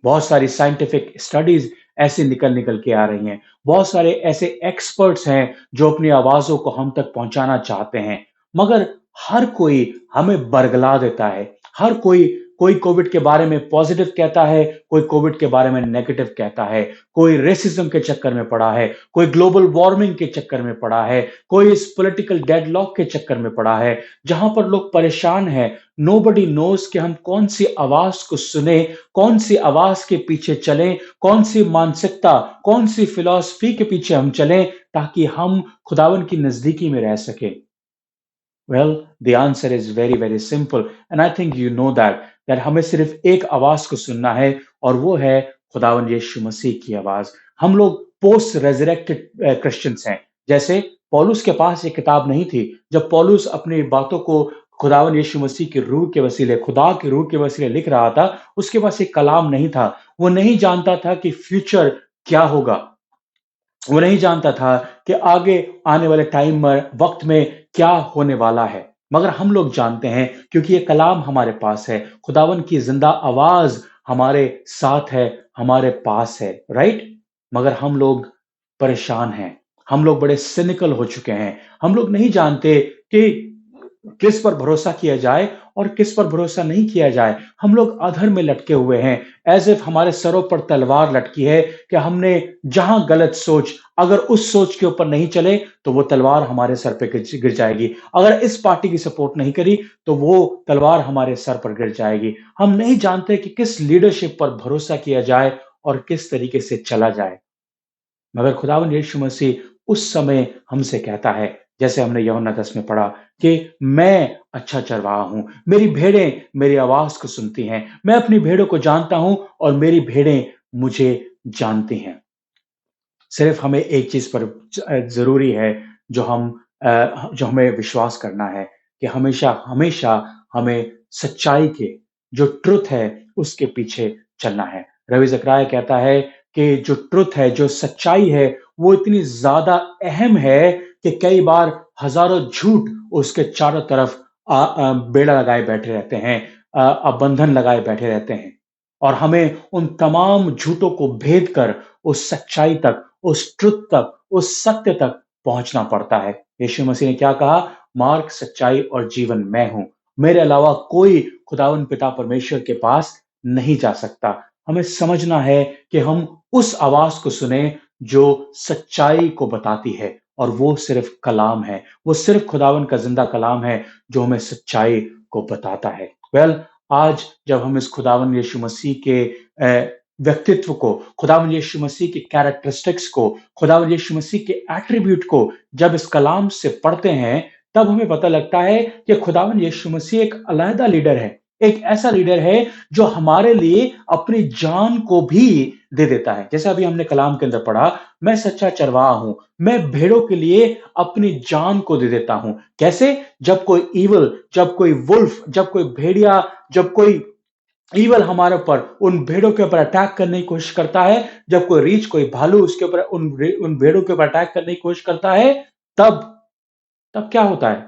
बहुत सारी साइंटिफिक स्टडीज ऐसे निकल निकल के आ रही हैं। बहुत सारे ऐसे एक्सपर्ट्स हैं जो अपनी आवाज़ों को हम तक पहुँचाना चाहते हैं, मगर हर कोई हमें बरगला देता है। हर कोई कोई कोविड के बारे में पॉज़िटिव कहता है, कोई कोविड के बारे में नेगेटिव कहता है, कोई रेसिज़्म के चक्कर में पड़ा है, कोई ग्लोबल वार्मिंग के चक्कर में पड़ा है, कोई इस पॉलिटिकल डेडलॉक के चक्कर में पड़ा है, जहाँ पर लोग परेशान हैं। नोबडी नोज़ कि हम कौन-सी आवाज़ को सुनें, कौन-सी आवाज़ के पीछे चलें, कौन-सी मानसिकता, कौन-सी फ़िलॉसफ़ी के पीछे हम चलें ताकि हम खुदावन की नज़दीकी में रह सकें। Well, the answer is very, very simple and I think you know that हमें सिर्फ़ एक आवाज़ को सुनना है और वो है खुदावंद यीशु मसीह की आवाज़। हम लोग पोस्ट रेज़रेक्टेड क्रिश्चियंस हैं। जैसे पौलुस के पास ये किताब नहीं थी। जब पौलुस अपनी बातों को खुदावंद यीशु मसीह की रूह के वसीले, खुदा की रूह के वसीले लिख रहा था, उसके पास एक कलाम नहीं था। वो नहीं जानता था कि फ्यूचर क्या होगा। वो नहीं जानता था कि आगे आने वाले टाइम में, वक़्त में क्या होने वाला है। मगर हम लोग जानते हैं क्योंकि ये कलाम हमारे पास है। खुदावन की ज़िंदा आवाज़ हमारे साथ है, हमारे पास है, राइट? मगर हम लोग परेशान हैं। हम लोग बड़े सिनिकल हो चुके हैं। हम लोग नहीं जानते कि किस पर भरोसा किया जाए और किस पर भरोसा नहीं किया जाए। हम लोग अधर में लटके हुए हैं, एज़ इफ हमारे सरों पर तलवार लटकी है कि हमने जहाँ गलत सोच, अगर उस सोच के ऊपर नहीं चले, तो वो तलवार हमारे सर पे गिर जाएगी। अगर इस पार्टी की सपोर्ट नहीं करी, तो वो तलवार हमारे सर पर गिर जाएगी। हम नहीं जानते कि किस लीडरशिप पर भरोसा किया जाए और किस तरीके से चला जाए। मगर खुदावंद यीशु मसीह उस समय हमसे कहता है, जैसे हमने यूहन्ना 10 में पढ़ा कि मैं अच्छा चरवाहा हूँ, मेरी भेड़ें मेरी आवाज़ को सुनती हैं, मैं अपनी भेड़ों को जानता हूँ और मेरी भेड़ें मुझे जानती हैं। सिर्फ हमें एक चीज़ पर ज़रूरी है जो हमें विश्वास करना है कि हमेशा हमें सच्चाई के, जो ट्रुथ है, उसके पीछे चलना है। रवि ज़करिया कहता है कि जो ट्रुथ है, जो सच्चाई है, वो इतनी ज़्यादा अहम है कि कई बार हज़ारों झूठ उसके चारों तरफ बेड़ा लगाए बैठे रहते हैं, बंधन लगाए बैठे रहते हैं और हमें उन तमाम झूठों को भेद कर उस सच्चाई तक, उस ट्रुथ तक, उस सत्य तक पहुँचना पड़ता है। यीशु मसीह ने क्या कहा? मार्ग, सच्चाई और जीवन मैं हूँ। मेरे अलावा कोई खुदावंद पिता परमेश्वर के पास नहीं जा सकता। हमें समझना है कि हम उस आवाज़ को सुनें जो सच्चाई को बताती है और वो सिर्फ़ कलाम है। वो सिर्फ़ खुदावंद का ज़िंदा कलाम है जो हमें सच्चाई को बताता है। आज जब हम इस खुदावंद यीशु मसीह के व्यक्तित्व को, खुदावंद यीशु मसीह के कैरेक्टरिस्टिक्स को, खुदावंद यीशु मसीह के एट्रिब्यूट को जब इस कलाम से पढ़ते हैं, तब हमें पता लगता है कि खुदावंद यीशु मसीह एक अलहदा लीडर है। एक ऐसा लीडर है जो हमारे लिए अपनी जान को भी दे देता है। जैसे अभी हमने कलाम के अंदर पढ़ा, मैं सच्चा चरवाहा हूँ, मैं भेड़ों के लिए अपनी जान को दे देता हूँ। कैसे? जब कोई ईविल, जब कोई वुल्फ, जब कोई भेड़िया, जब कोई ईवल हमारे ऊपर, उन भेड़ों के ऊपर अटैक करने की कोशिश करता है, जब कोई रीछ, कोई भालू उसके ऊपर उन भेड़ों के ऊपर अटैक करने की कोशिश करता है, तब तब क्या होता है?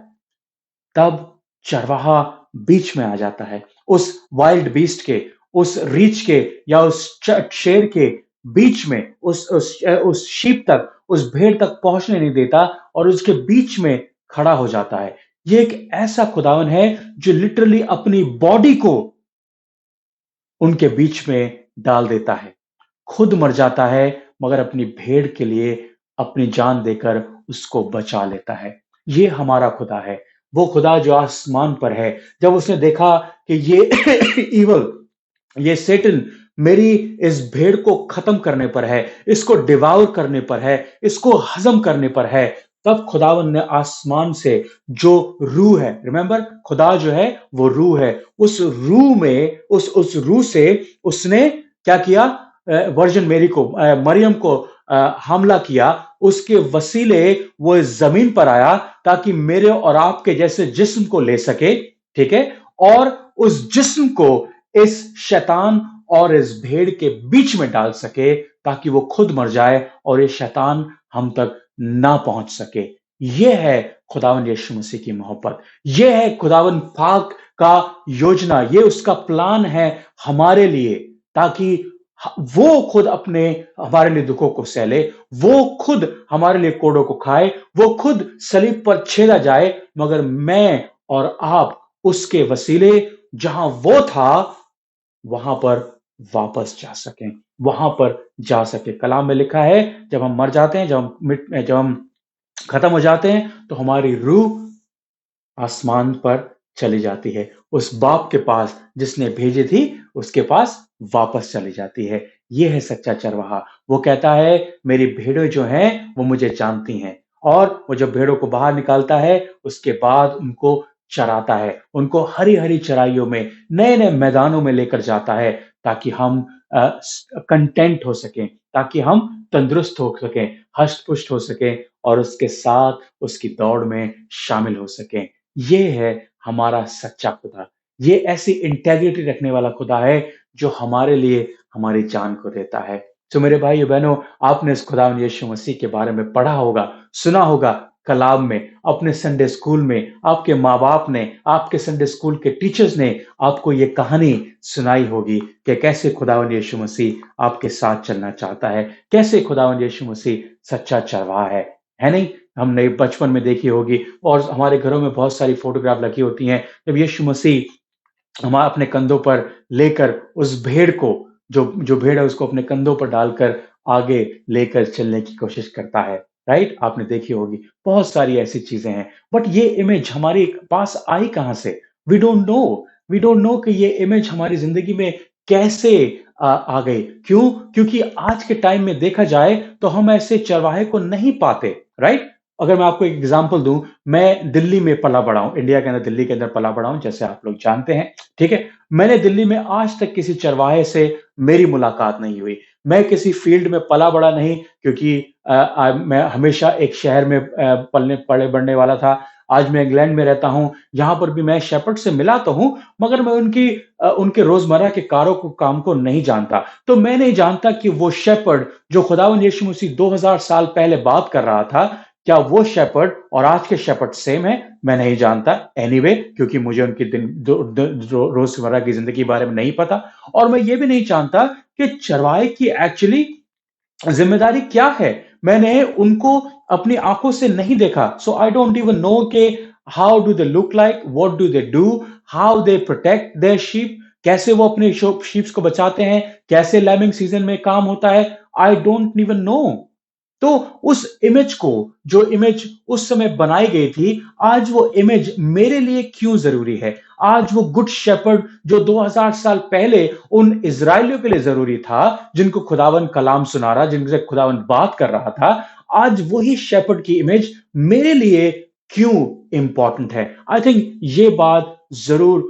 तब चरवाहा बीच में आ जाता है। उस वाइल्ड बीस्ट के, उस रीछ के या उस शेर के बीच में, उस शीप तक, उस भेड़ तक पहुँचने नहीं देता और उसके बीच में खड़ा हो जाता है। ये एक ऐसा खुदावन है जो लिटरली अपनी बॉडी को उनके बीच में डाल देता है। खुद मर जाता है मगर अपनी भेड़ के लिए अपनी जान देकर उसको बचा लेता है। ये हमारा खुदा है। वो खुदा जो आसमान पर है, जब उसने देखा कि ये ईवल, ये सेटन मेरी इस भेड़ को खत्म करने पर है, इसको डिवाउर करने पर है, इसको हजम करने पर है, तब खुदावन ने आसमान से जो रूह है, रिमेंबर खुदा जो है वो रूह है, उस रूह में उस रूह से उसने क्या किया, वर्जन मेरी को, मरियम को हमला किया, उसके वसीले वो इस जमीन पर आया ताकि मेरे और आपके जैसे जिस्म को ले सके, ठीक है, और उस जिस्म को इस शैतान और इस भेड़ के बीच में डाल सके ताकि वो खुद मर जाए और ये शैतान हम तक ना पहुंच सके। ये है खुदावन यीशु मसीह की मोहब्बत, ये है खुदावन पाक का योजना, ये उसका प्लान है हमारे लिए, ताकि वो खुद अपने हमारे लिए दुखों को सहले, वो खुद हमारे लिए कोड़ों को खाए, वो खुद सलीब पर छेदा जाए, मगर मैं और आप उसके वसीले जहां वो था वहां पर वापस जा सकें, वहां पर जा सके। कलाम में लिखा है जब हम मर जाते हैं, जब हम खत्म हो जाते हैं, तो हमारी रूह आसमान पर चली जाती है, उस बाप के पास जिसने भेजी थी उसके पास वापस चली जाती है। ये है सच्चा चरवाहा। वो कहता है मेरी भेड़ें जो हैं वो मुझे जानती हैं, और वो जब भेड़ों को बाहर निकालता है उसके बाद उनको चराता है, उनको हरी हरी चराइयों में, नए नए मैदानों में लेकर जाता है, ताकि हम कंटेंट हो सकें, ताकि हम तंदुरुस्त हो सकें, हष्ट पुष्ट हो सकें, और उसके साथ उसकी दौड़ में शामिल हो सकें। ये है हमारा सच्चा खुदा। ये ऐसी इंटेग्रिटी रखने वाला खुदा है जो हमारे लिए हमारी जान को देता है। तो मेरे भाइयों बहनों, आपने इस खुदावंद यीशु मसीह के बारे में पढ़ा होगा, सुना होगा कलाम में, अपने संडे स्कूल में, आपके माँ-बाप ने, आपके संडे स्कूल के टीचर्स ने आपको ये कहानी सुनाई होगी कि कैसे खुदावंद यीशु मसीह आपके साथ चलना चाहता है, कैसे खुदावंद यीशु मसीह सच्चा चरवाहा है नहीं? हमने बचपन में देखी होगी, और हमारे घरों में बहुत सारी फोटोग्राफ लगी होती हैं, जब यीशु मसीह हम अपने कंधों पर लेकर उस भेड़ को, जो जो भेड़ है उसको अपने कंधों पर डालकर आगे लेकर चलने की कोशिश करता है, राइट? आपने देखी होगी, बहुत सारी ऐसी चीजें हैं, बट ये इमेज हमारे पास आई कहां से? We don't know, we don't know कि ये इमेज हमारी जिंदगी में कैसे आ गई। क्यों? क्योंकि आज के टाइम में देखा जाए तो हम ऐसे चरवाहे को नहीं पाते, राइट? अगर मैं आपको एक एग्जांपल दूं, मैं दिल्ली में पला बड़ा हूं, इंडिया के अंदर, दिल्ली के अंदर पला बड़ा हूं, जैसे आप लोग जानते हैं, ठीक है? मैंने दिल्ली में आज तक किसी चरवाहे से मेरी मुलाकात नहीं हुई। मैं किसी फील्ड में पला बड़ा नहीं, क्योंकि मैं हमेशा एक शहर में पलने पले बढ़ने वाला था। आज मैं इंग्लैंड में रहता हूं, यहां पर भी मैं शेपर्ड से मिला तो हूं, मगर मैं उनके रोजमर्रा के काम को नहीं जानता। तो मैं नहीं जानता कि वो शेपर्ड जो खुदावंद यीशु मसीह 2000 साल पहले बात कर रहा था, क्या वो शेपर्ड और आज के शेपर्ड सेम है? मैं नहीं जानता एनीवे, क्योंकि मुझे उनकी रोजमर्रा की जिंदगी के बारे में नहीं पता, और मैं ये भी नहीं जानता कि चरवाहे की एक्चुअली जिम्मेदारी क्या है। मैंने उनको अपनी आंखों से नहीं देखा, सो आई डोंट इवन नो के how do they look like, what do they do, how they protect their sheep, कैसे वो अपने शीप्स को बचाते हैं, कैसे लैमिंग सीजन में काम होता है, आई डोंट इवन नो। तो उस इमेज को, जो इमेज उस समय बनाई गई थी, आज वो इमेज मेरे लिए क्यों जरूरी है? आज वो गुड शेपर्ड जो 2000 साल पहले उन इजरायलियों के लिए जरूरी था, जिनको खुदावन कलाम सुना रहा, जिनसे खुदावन बात कर रहा था, आज वही शेपर्ड की इमेज मेरे लिए क्यों इंपॉर्टेंट है? आई थिंक ये बात जरूर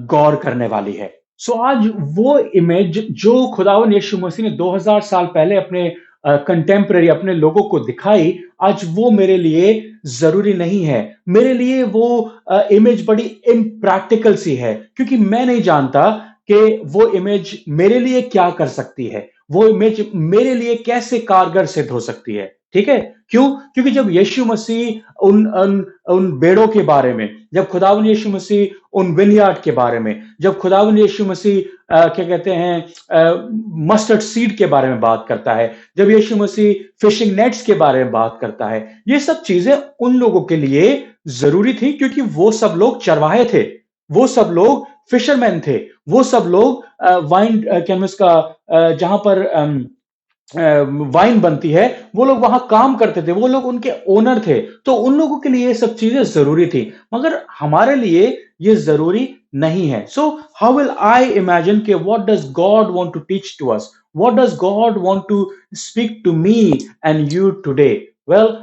गौर करने वाली है। सो आज वो इमेज जो खुदावन यीशु मसीह ने 2000 साल पहले अपने कंटेम्पररी अपने लोगों को दिखाई, आज वो मेरे लिए जरूरी नहीं है। मेरे लिए वो इमेज बड़ी इम्प्रैक्टिकल सी है, क्योंकि मैं नहीं जानता कि वो इमेज मेरे लिए क्या कर सकती है, वो इमेज मेरे लिए कैसे कारगर सिद्ध हो सकती है। ठीक है? क्यों? क्योंकि जब यीशु मसीह उन बेड़ों के बारे में, जब खुदावन यीशु मसीह उन विनयार्ड के बारे में, जब खुदावन यीशु मसीह क्या कहते हैं मस्टर्ड सीड के बारे में बात करता है, जब यीशु मसीह फिशिंग नेट्स के बारे में बात करता है, ये सब चीजें उन लोगों के लिए जरूरी थी, क्योंकि वो सब लोग चरवाहे थे, वो सब लोग फिशरमैन थे, वो सब लोग वाइन कैनवस का जहां पर वाइन बनती है, वो लोग वहां काम करते थे, वो लोग उनके ओनर थे, तो उन लोगों के लिए ये सब चीजें जरूरी थी, मगर हमारे लिए ये जरूरी नहीं है। So how will I imagine के what does God want to teach to us, what does God want to speak to me and you today? Well,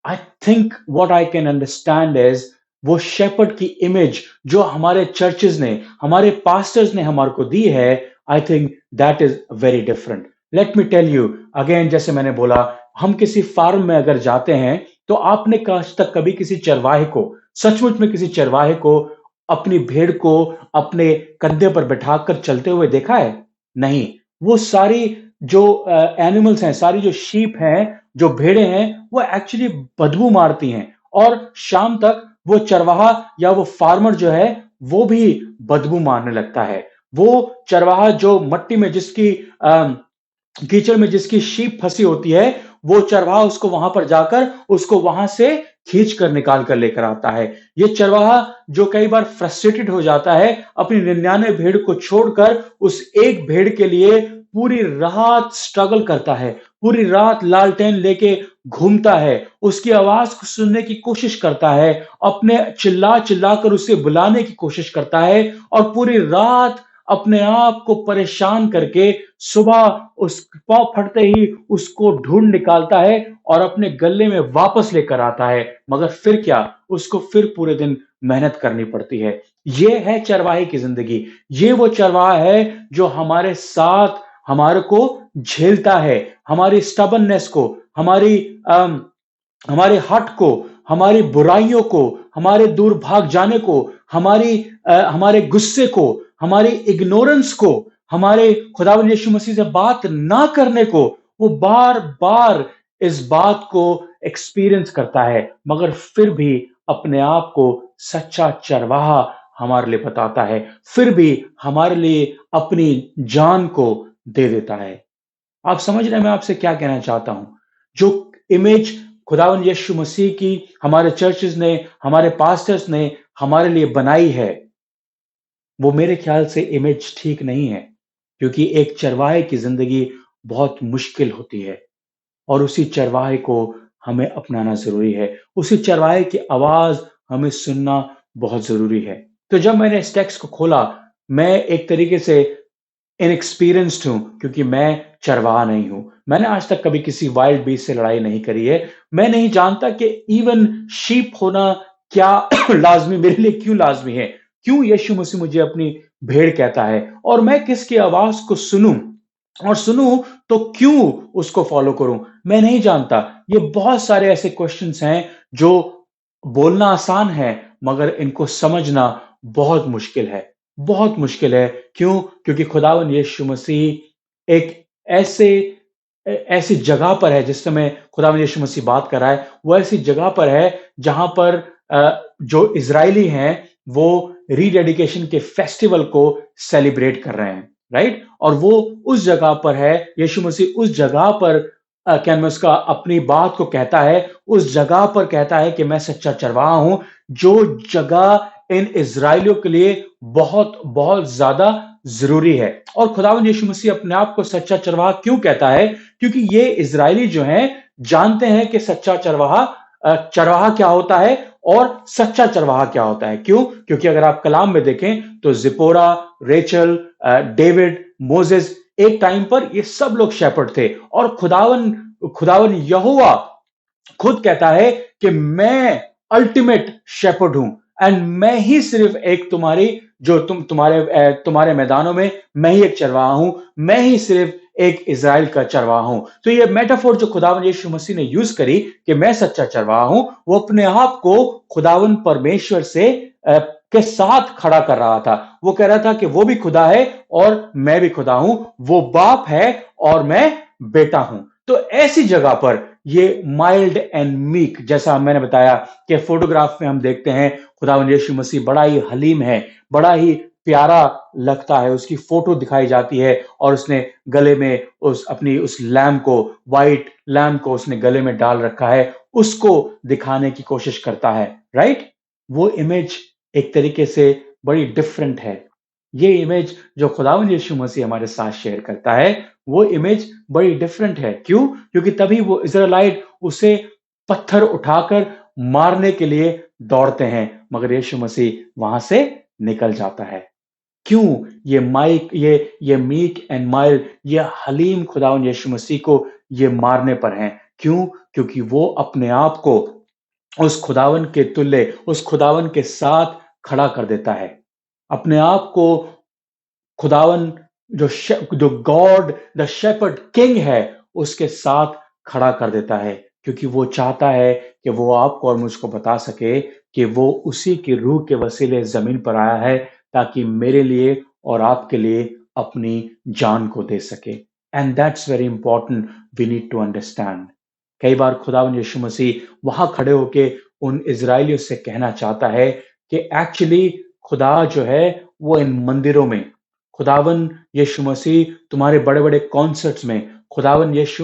I think what I can understand is वो शेपर्ड की इमेज जो हमारे चर्चेस ने, हमारे पास्टर्स ने हमारे को दी है, I think that is very different. Let me tell you again, जैसे मैंने बोला, हम किसी फार्म में अगर जाते हैं तो आपने आज तक कभी किसी चरवाहे को, सचमुच में किसी चरवाहे को अपनी भेड़ को अपने कंधे पर बैठाकर चलते हुए देखा है? नहीं। वो सारी जो एनिमल्स हैं, सारी जो शीप हैं, जो भेड़ें हैं, वो एक्चुअली बदबू मारती हैं, और शाम तक वो चरवाहा या वो फार्मर जो है वो भी बदबू मारने लगता है। वो चरवाहा जो मट्टी में जिसकी कीचड़ में जिसकी शीप फंसी होती है, वो चरवाहा उसको वहां पर जाकर उसको वहां से खींच कर निकाल कर लेकर आता है। ये चरवाहा जो कई बार फ्रस्ट्रेटेड हो जाता है, अपनी 99 भेड़ को छोड़कर उस एक भेड़ के लिए पूरी रात स्ट्रगल करता है, पूरी रात लालटेन लेके घूमता है, उसकी आवाज को सुनने की कोशिश करता है, अपने चिल्ला चिल्ला कर उसे बुलाने की कोशिश करता है, और पूरी रात अपने आप को परेशान करके सुबह उस पांव फटते ही उसको ढूंढ निकालता है और अपने गले में वापस लेकर आता है। मगर फिर क्या, उसको फिर पूरे दिन मेहनत करनी पड़ती है। ये है चरवाहे की जिंदगी। ये वो चरवाहा है जो हमारे साथ हमारे को झेलता है, हमारी स्टबननेस को, हमारी हमारे हट को, हमारी बुराइयों को, हमारे दूर भाग जाने को, हमारे गुस्से को, हमारी इग्नोरेंस को, हमारे खुदावंद यीशु मसीह से बात ना करने को, वो बार बार इस बात को एक्सपीरियंस करता है, मगर फिर भी अपने आप को सच्चा चरवाहा हमारे लिए बताता है, फिर भी हमारे लिए अपनी जान को दे देता है। आप समझ रहे हैं मैं आपसे क्या कहना चाहता हूं? जो इमेज खुदावंद यीशु मसीह की हमारे चर्चेस ने, हमारे पास्टर्स ने हमारे लिए बनाई है, वो मेरे ख्याल से इमेज ठीक नहीं है, क्योंकि एक चरवाहे की जिंदगी बहुत मुश्किल होती है, और उसी चरवाहे को हमें अपनाना जरूरी है। उसी चरवाहे की आवाज हमें सुनना बहुत जरूरी है। तो जब मैंने इस टेक्स्ट को खोला, मैं एक तरीके से इनएक्सपीरियंस्ड हूं, क्योंकि मैं चरवाहा नहीं हूं। मैंने आज तक कभी किसी वाइल्ड बीस्ट से लड़ाई नहीं करी है। मैं नहीं जानता कि इवन शीप होना क्या लाजमी, मेरे लिए क्यों लाजमी है, क्यों यीशु मसीह मुझे अपनी भेड़ कहता है, और मैं किसकी आवाज को सुनूं, और सुनूं तो क्यों उसको फॉलो करूं, मैं नहीं जानता। ये बहुत सारे ऐसे क्वेश्चंस हैं जो बोलना आसान है, मगर इनको समझना बहुत मुश्किल है, बहुत मुश्किल है। क्यों? क्योंकि खुदावंद यीशु मसीह एक ऐसे ऐसी जगह पर है, जिस समय खुदावंद यीशु मसीह बात कर रहा है, वो ऐसी जगह पर है जहां पर जो इजरायली हैं वो रीडेडिकेशन के फेस्टिवल को सेलिब्रेट कर रहे हैं, राइट? और वो उस जगह पर है, यीशु मसीह उस जगह पर क्या मैं उसका अपनी बात को कहता है, उस जगह पर कहता है कि मैं सच्चा चरवाहा हूं, जो जगह इन इजराइलियों के लिए बहुत बहुत ज्यादा जरूरी है। और खुदावंद यीशु मसीह अपने आप को सच्चा चरवाहा क्यों कहता है? क्योंकि ये इजरायली जो हैं जानते हैं कि सच्चा चरवाहा चरवाहा क्या होता है और सच्चा चरवाहा क्या होता है। क्यों? क्योंकि अगर आप कलाम में देखें तो जिपोरा, रेचल, डेविड, मोजेस, एक टाइम पर ये सब लोग शेपर्ड थे, और खुदावन खुदावन यहोवा खुद कहता है कि मैं अल्टीमेट शेपर्ड हूं, एंड मैं ही सिर्फ एक तुम्हारी जो तुम्हारे मैदानों में मैं ही एक चरवाहा हूं, मैं ही सिर्फ एक इज़राइल का चरवाहा हूं। तो ये मेटाफोर जो खुदावन यीशु मसीह ने यूज करी कि मैं सच्चा चरवाहा हूं, वो अपने आप को खुदावन परमेश्वर से के साथ खड़ा कर रहा था। वो कह रहा था कि वो भी खुदा है और मैं भी खुदा हूं, वो बाप है और मैं बेटा हूं। तो ऐसी जगह पर ये माइल्ड एंड मीक, जैसा मैंने बताया कि फोटोग्राफ में हम देखते हैं खुदावंद यीशु मसीह बड़ा ही हलीम है, बड़ा ही प्यारा लगता है, उसकी फोटो दिखाई जाती है, और उसने गले में उस लैम्प को, व्हाइट लैम्प को उसने गले में डाल रखा है, उसको दिखाने की कोशिश करता है, राइट? वो इमेज एक तरीके से बड़ी डिफरेंट है। ये इमेज जो खुदावंद यीशु मसीह हमारे साथ शेयर करता है, वो इमेज बड़ी डिफरेंट है। क्यों? क्योंकि तभी वो इज़राइलाइट उसे पत्थर उठाकर मारने के लिए दौड़ते हैं, मगर यीशु मसीह वहां से निकल जाता है। क्यों? ये मीक एंड माइल्ड, ये हलीम खुदावंद यीशु मसीह को ये मारने पर हैं। क्यों? क्योंकि वो अपने आप को उस खुदावन के तुल्य, उस खुदावन के साथ खड़ा कर देता है। अपने आप को खुदावन जो गॉड द शेपर्ड किंग है, उसके साथ खड़ा कर देता है, क्योंकि वो चाहता है कि वो आपको और मुझको बता सके कि वो उसी की रूह के वसीले जमीन पर आया है, ताकि मेरे लिए और आपके लिए अपनी जान को दे सके। And that's very important, we need to understand. कई बार खुदावन यीशु मसीह वहां खड़े होके उन इज़राइलियों से कहना चाहता है कि एक्चुअली खुदा जो है वो इन मंदिरों में, खुदावन यीशु मसीह तुम्हारे बड़े-बड़े कॉन्सर्ट्स में,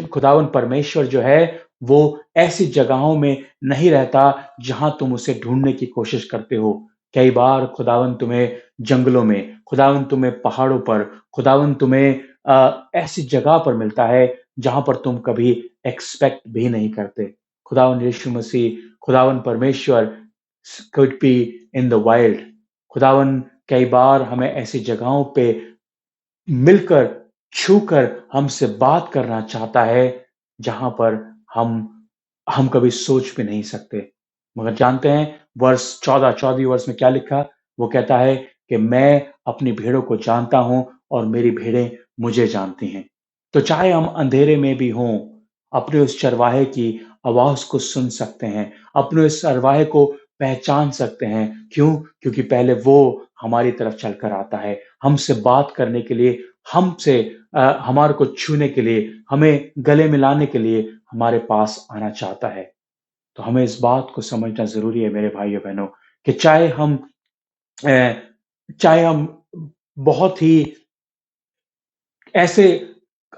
खुदावन परमेश्वर जो है वो ऐसी जगहों में नहीं रहता जहां तुम उसे ढूंढने की कोशिश करते हो। कई बार खुदावन तुम्हें जंगलों में, खुदावन तुम्हें पहाड़ों पर, खुदावन तुम्हें ऐसी जगह पर मिलता है जहां पर तुम कभी एक्सपेक्ट भी नहीं करते। खुदावन यीशु मसीह, खुदावन परमेश्वर could be in the wild। खुदावन कई बार हमें ऐसी जगहों पे मिलकर, छूकर हमसे बात करना चाहता है जहां पर हम हम कभी सोच भी नहीं सकते। मगर जानते हैं वर्ष 14 वर्ष में क्या लिखा? वो कहता है कि मैं अपनी भेड़ों को जानता हूं और मेरी भेड़ें मुझे जानती हैं। तो चाहे हम अंधेरे में भी हों, अपने उस चरवाहे की आवाज को सुन सकते हैं, अपने उस चरवाहे को पहचान सकते हैं। क्यों? क्योंकि पहले वो हमारी तरफ चलकर आता है, हमसे बात करने के लिए, हमसे हमारे को छूने के लिए, हमें गले मिलाने के लिए हमारे पास आना चाहता है। तो हमें इस बात को समझना ज़रूरी है मेरे भाइयों-बहनों, कि अ, चाहे हम बहुत ही ऐसे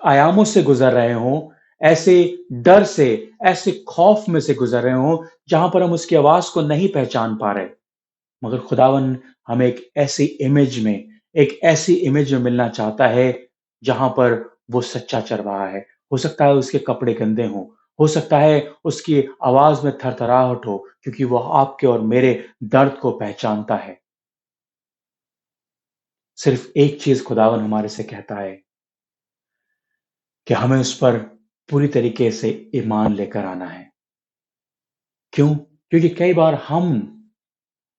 आयामों से गुज़र रहे हों, ऐसे डर से, ऐसे खौफ में से गुज़र रहे हों, जहाँ पर हम उसकी आवाज़ को नहीं पहचान पा रहे। मगर खुदावन हमें एक ऐसी इमेज में मिलना चाहता है, जहाँ पर वो सच्चा चरवाहा है। हो सकता है उसके कपड़े गंदे हों, हो सकता है उसकी आवाज़ में थरथराहट हो, क्योंकि वो आपके और मेरे दर्द को पहचानता है। सिर्फ़ एक चीज़ खुदावन हमारे से कहता है कि हमें उस पर पूरी तरीके से ईमान लेकर आना है। क्यों? क्योंकि कई बार हम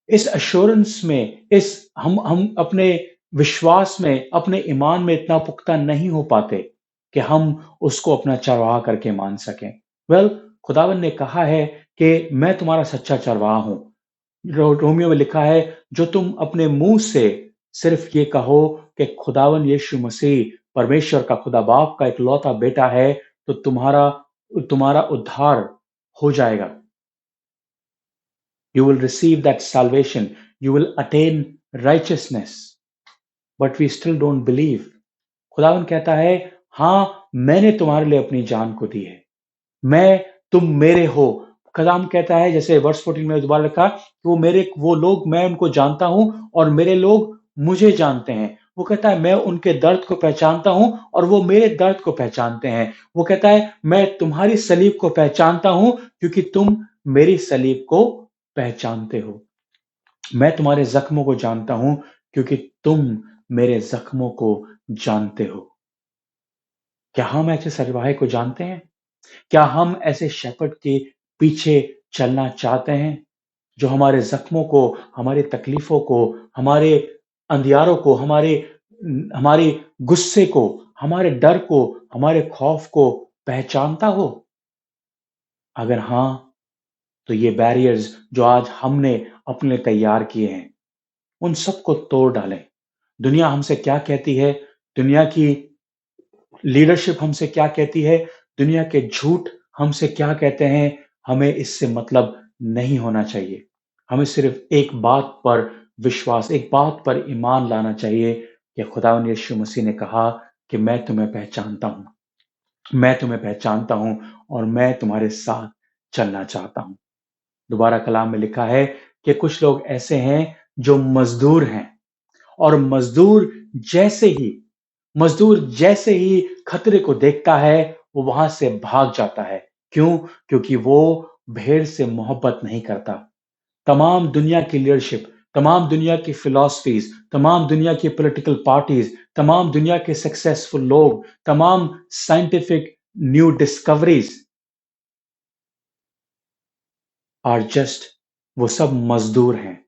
इस एश्योरेंस में, इस हम अपने विश्वास में, अपने ईमान में इतना पुख्ता नहीं हो पाते कि हम उसको अपना चरवाहा करके मान सकें। वेल, खुदावन ने कहा है कि मैं तुम्हारा सच्चा चरवाहा हूँ। रोमियो में लिखा है, जो तुम अपने मुंह से सिर्फ ये कहो कि खुदावन यीशु मसीह परमेश्वर का, खुदा बाप का इकलौता बेटा है, तो तुम्हारा तुम्हारा उद्धार हो जाएगा। You will receive that salvation. You will attain righteousness. But we still don't believe. खुदावन कहता है, हाँ, मैंने तुम्हारे लिए अपनी जान को दी है। तुम मेरे हो। कलाम कहता है, जैसे वर्ष 14 में दोबारा लिखा, वो लोग मैं उनको जानता हूं और मेरे लोग मुझे जानते हैं। वो कहता है मैं उनके दर्द को पहचानता हूं और वो मेरे दर्द को पहचानते हैं। वो कहता है मैं तुम्हारी सलीब को पहचानता हूं क्योंकि तुम मेरी सलीब को पहचानते हो। मैं तुम्हारे जख्मों को जानता हूं क्योंकि तुम मेरे जख्मों को जानते हो। क्या हम ऐसे सरवाहे को जानते हैं? क्या हम ऐसे शेपर्ड के पीछे चलना चाहते हैं, जो हमारे ज़ख्मों को, हमारी तकलीफ़ों को, हमारे अंधियारों को, हमारे गुस्से को, हमारे डर को, हमारे खौफ को पहचानता हो? अगर हाँ, तो ये बैरियर्स जो आज हमने अपने लिए तैयार किए हैं, उन सबको तोड़ डालें। दुनिया हमसे क्या कहती है? दुनिया की लीडरशिप हमसे क्या कहती है? दुनिया के झूठ हमसे क्या कहते हैं? हमें इससे मतलब नहीं होना चाहिए। हमें सिर्फ़ एक बात पर विश्वास, एक बात पर ईमान लाना चाहिए कि खुदावंद यीशु मसीह ने कहा कि मैं तुम्हें पहचानता हूँ। मैं तुम्हें पहचानता हूँ और मैं तुम्हारे साथ चलना चाहता हूँ। दोबारा कलाम में लिखा है कि कुछ लोग ऐसे हैं जो मज़दूर हैं और मजदूर जैसे ही खतरे को देखता है, वो वहां से भाग जाता है। क्यों? क्योंकि वो भेड़ से मोहब्बत नहीं करता। तमाम दुनिया की लीडरशिप, तमाम दुनिया की फिलॉसफीज, तमाम दुनिया की पॉलिटिकल पार्टीज, तमाम दुनिया के सक्सेसफुल लोग, तमाम scientific new discoveries are just, वो सब मजदूर हैं।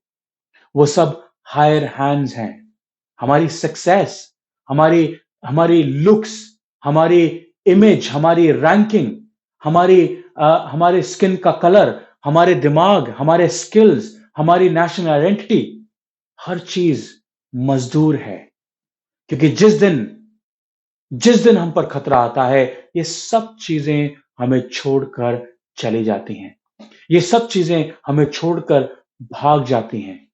वो सब हायर हैंड्स हैं। हमारी सक्सेस, हमारी हमारी लुक्स, हमारी इमेज, हमारी रैंकिंग, हमारे स्किन का कलर, हमारे दिमाग, हमारे स्किल्स, हमारी नेशनल आइडेंटिटी, हर चीज मजदूर है। क्योंकि जिस दिन हम पर खतरा आता है, ये सब चीजें हमें छोड़कर चली जाती हैं। ये सब चीजें हमें छोड़कर भाग जाती हैं।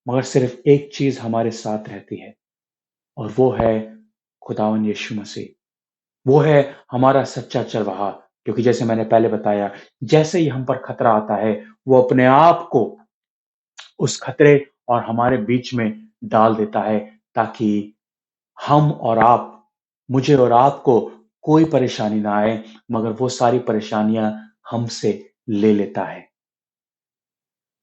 मगर सिर्फ एक चीज हमारे साथ रहती है, और वो है खुदावन यीशु मसीह। वो है हमारा सच्चा चरवाहा। क्योंकि जैसे मैंने पहले बताया, जैसे ही हम पर खतरा आता है, वो अपने आप को उस खतरे और हमारे बीच में डाल देता है, ताकि हम और आप, मुझे और आपको कोई परेशानी ना आए, मगर वो सारी परेशानियां हमसे ले लेता है।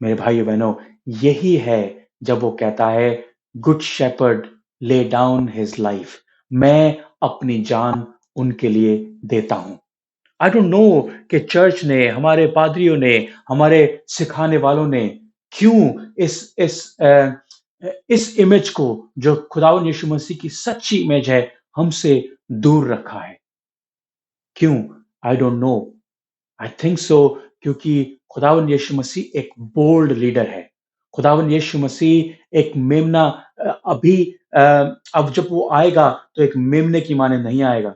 मेरे भाइयों बहनों, यही है जब वो कहता है, good shepherd lay down his life, मैं अपनी जान उनके लिए देता हूं। आई डोंट नो कि चर्च ने, हमारे पादरियों ने, हमारे सिखाने वालों ने क्यों इस इमेज को, जो खुदावन यीशु मसीह की सच्ची इमेज है, हमसे दूर रखा है। क्यों? आई don't no. I think so, क्योंकि खुदावन यीशु मसीह एक बोल्ड लीडर है। खुदावन यीशु मसीह एक मेमना, अभी अब जब वो आएगा तो एक मेमने की माने नहीं आएगा।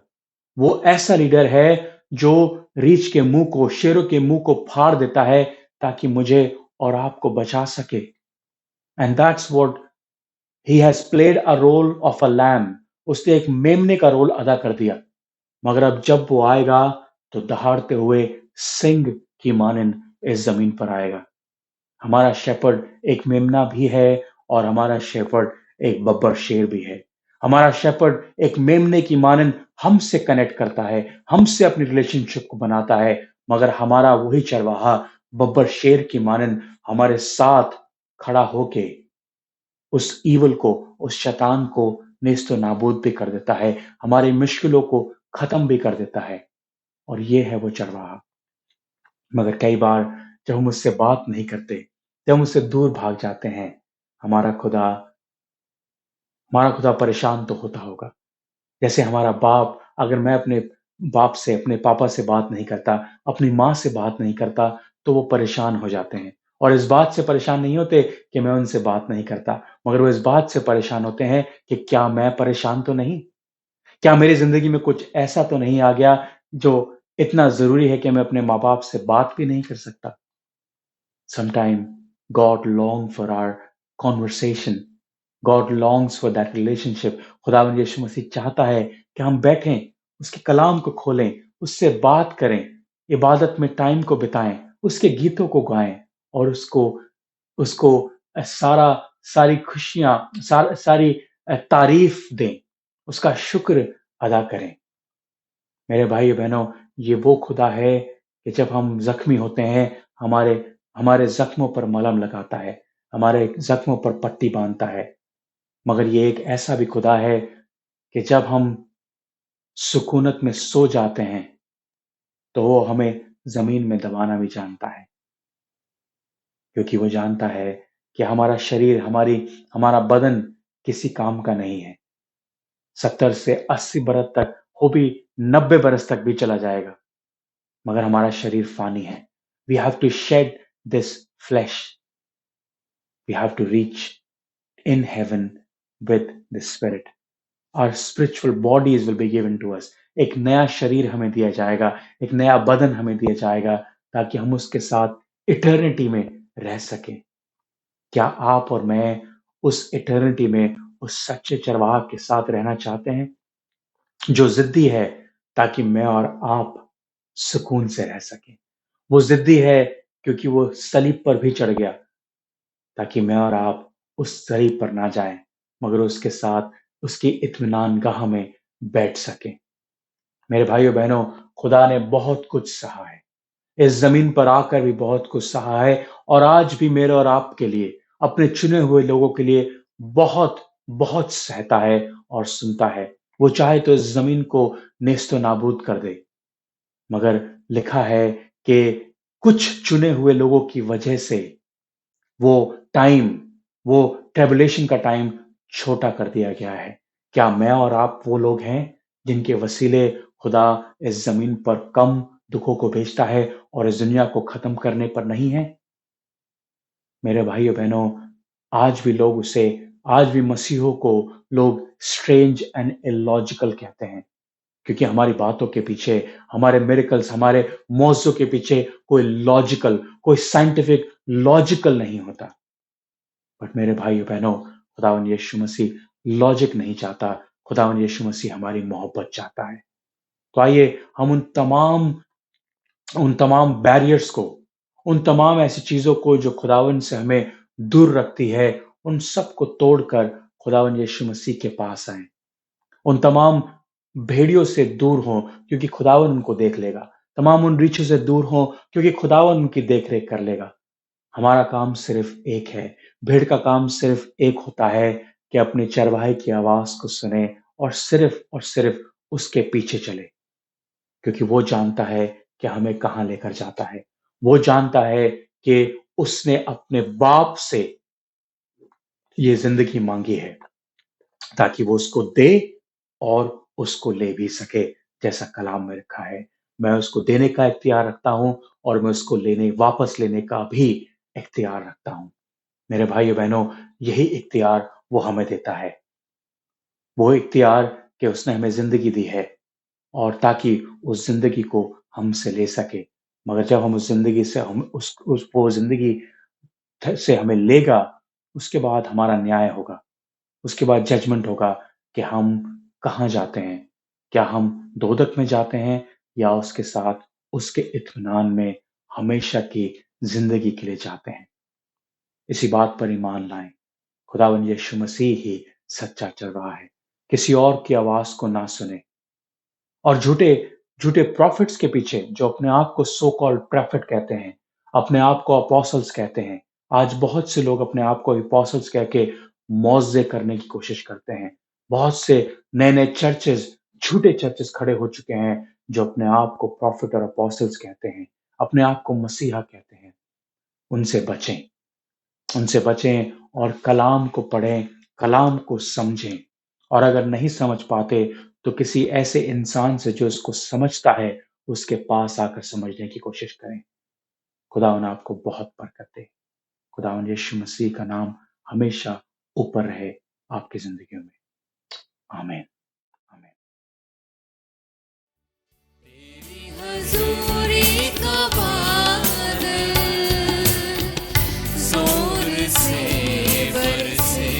वो ऐसा लीडर है जो रीछ के मुंह को, शेरों के मुंह को फाड़ देता है, ताकि मुझे और आपको बचा सके। And that's what he has played a role of a lamb. उसने एक मेमने का रोल अदा कर दिया। मगर अब जब वो आएगा, तो दहाड़ते हुए सिंह की मानंद इस जमीन पर आएगा। हमारा शेपर्ड एक मेमना भी है, और हमारा शेपर्ड एक बब्बर शेर भी है। हमारा शेपर्ड एक मेमने की मानंद हमसे कनेक्ट करता है, हमसे अपनी रिलेशनशिप को बनाता है। मगर हमारा वही चरवाहा बब्बर शेर की मानंद हमारे साथ खड़ा होके उस ईवल को, उस शैतान को नेस्तो नाबूद भी कर देता है, हमारी मुश्किलों को खत्म भी कर देता है। और ये है वो चरवाहा। मगर कई बार जब हम उससे बात नहीं करते, जब हम उससे दूर भाग जाते हैं, हमारा खुदा हमारा खुदा परेशान तो होता होगा। जैसे हमारा बाप, अगर मैं अपने बाप से, अपने पापा से बात नहीं करता, अपनी माँ से बात नहीं करता, तो वो परेशान हो जाते हैं। और इस बात से परेशान नहीं होते कि मैं उनसे बात नहीं करता, मगर वो इस बात से परेशान होते हैं कि क्या मैं परेशान तो नहीं? क्या मेरी ज़िंदगी में कुछ ऐसा तो नहीं आ गया जो इतना ज़रूरी है कि मैं अपने माँ-बाप से बात भी नहीं कर सकता? Sometime God longs for our conversation. God longs for that relationship. खुदावंद यीशु मसीह चाहता है कि हम बैठें, उसके कलाम को खोलें, उससे बात करें, इबादत में टाइम को बिताएं, उसके गीतों को गाएं, और उसको उसको सारा सारी खुशियां, सारी तारीफ दें, उसका शुक्र अदा करें। मेरे भाई बहनों, ये वो खुदा है कि जब हम जख्मी होते हैं, हमारे हमारे जख्मों पर मलहम लगाता है, हमारे जख्मों पर पट्टी बांधता है। मगर ये एक ऐसा भी खुदा है कि जब हम सुकूनत में सो जाते हैं, तो वो हमें जमीन में दबाना भी जानता है। क्योंकि वो जानता है कि हमारा शरीर, हमारा बदन किसी काम का नहीं है। 70 से 80 बरस तक, हो भी 90 बरस तक भी चला जाएगा, मगर हमारा शरीर फानी है। We have to shed this flesh. We have to reach in heaven with the spirit. Our spiritual bodies will be given to us. एक नया शरीर हमें दिया जाएगा, एक नया बदन हमें दिया जाएगा, ताकि हम उसके साथ इटर्निटी में रह सकें। क्या आप और मैं उस इटर्निटी में उस सच्चे चरवाहा के साथ रहना चाहते हैं, जो जिद्दी है, ताकि मैं और आप सुकून से रह सकें? वो जिद्दी है क्योंकि वो सलीब पर भी चढ़ गया, ताकि मैं और आप उस सलीब पर ना जाएं, मगर उसके साथ उसकी इत्मीनान गाह में बैठ सकें। मेरे भाइयों बहनों, खुदा ने बहुत कुछ सहा है, इस जमीन पर आकर भी बहुत कुछ सहा है, और आज भी मेरे और आपके लिए, अपने चुने हुए लोगों के लिए बहुत बहुत सहता है और सुनता है। वो चाहे तो इस जमीन को नेस्तो नाबूद कर दे, मगर लिखा है कि कुछ चुने हुए लोगों की वजह से वो टाइम, वो ट्रिबुलेशन का टाइम छोटा कर दिया गया है। क्या मैं और आप वो लोग हैं जिनके वसीले खुदा इस जमीन पर कम दुखों को भेजता है और इस दुनिया को खत्म करने पर नहीं है? मेरे भाइयों बहनों, आज भी मसीहों को लोग स्ट्रेंज एंड इलॉजिकल कहते हैं, क्योंकि हमारी बातों के पीछे, हमारे मिरेकल्स, हमारे मौजों के पीछे कोई लॉजिकल, कोई साइंटिफिक लॉजिकल नहीं होता। बट मेरे भाइयों बहनों, खुदावन यीशु मसीह लॉजिक नहीं चाहता, खुदावन यीशु मसीह हमारी मोहब्बत चाहता है। तो आइए हम उन तमाम बैरियर्स को, उन तमाम ऐसी चीजों को जो खुदावन से हमें दूर रखती है, उन सब को तोड़कर खुदावन यीशु मसीह के पास आए। उन तमाम भेड़ियों से दूर हों, क्योंकि खुदावन उनको देख लेगा। तमाम उन रीछों से दूर हों, क्योंकि खुदावन उनकी देख-रेख कर लेगा। हमारा काम सिर्फ एक है। भेड़ का काम सिर्फ एक होता है कि अपने चरवाहे की आवाज को सुने और सिर्फ उसके पीछे चले, क्योंकि वो जानता है कि हमें कहाँ लेकर जाता है। वो जानता है कि उसने अपने बाप से ये जिंदगी मांगी है, ताकि वो उसको दे और उसको ले भी सके, जैसा कलाम में लिखा है। मैं उसको देने का इख्तियार रखता हूं और मैं उसको वापस लेने का भी इख्तियार रखता हूं। मेरे भाइयों बहनों, यही इख्तियार वो हमें देता है। वो इख्तियार कि उसने हमें जिंदगी दी है, और ताकि उस जिंदगी को हमसे ले सके। मगर जब हम उस जिंदगी से हम उस वो जिंदगी से हमें लेगा, उसके बाद हमारा न्याय होगा। उसके बाद जजमेंट होगा कि हम कहाँ जाते हैं। क्या हम दोजख में जाते हैं, या उसके साथ उसके इत्मीनान में हमेशा की जिंदगी के लिए जाते हैं। इसी बात पर ईमान लाएं। खुदावन यीशु मसीह ही सच्चा चरवाहा है। किसी और की आवाज को ना सुने, और झूठे झूठे प्रॉफिट्स के पीछे, जो अपने आप को सो कॉल्ड प्रॉफिट कहते हैं, अपने आप को अपोस्टल्स कहते हैं। आज बहुत से लोग अपने आप को अपोस्टल्स कह के मौजे करने की कोशिश करते हैं। बहुत से नए नए चर्चेस, झूठे चर्चेस खड़े हो चुके हैं, जो अपने आप को प्रॉफिट और अपोस्टल्स कहते हैं, अपने आप को मसीहा कहते हैं। उनसे बचें, उनसे बचें और कलाम को पढ़ें, कलाम को समझें। और अगर नहीं समझ पाते, तो किसी ऐसे इंसान से जो इसको समझता है, उसके पास आकर समझने की कोशिश करें। खुदावन आपको बहुत बरकत दे। खुदावन यीशु मसीह का नाम हमेशा ऊपर रहे आपकी जिंदगियों में। आमीन, आमीन। हजूरी का बादल जोर से बरसे,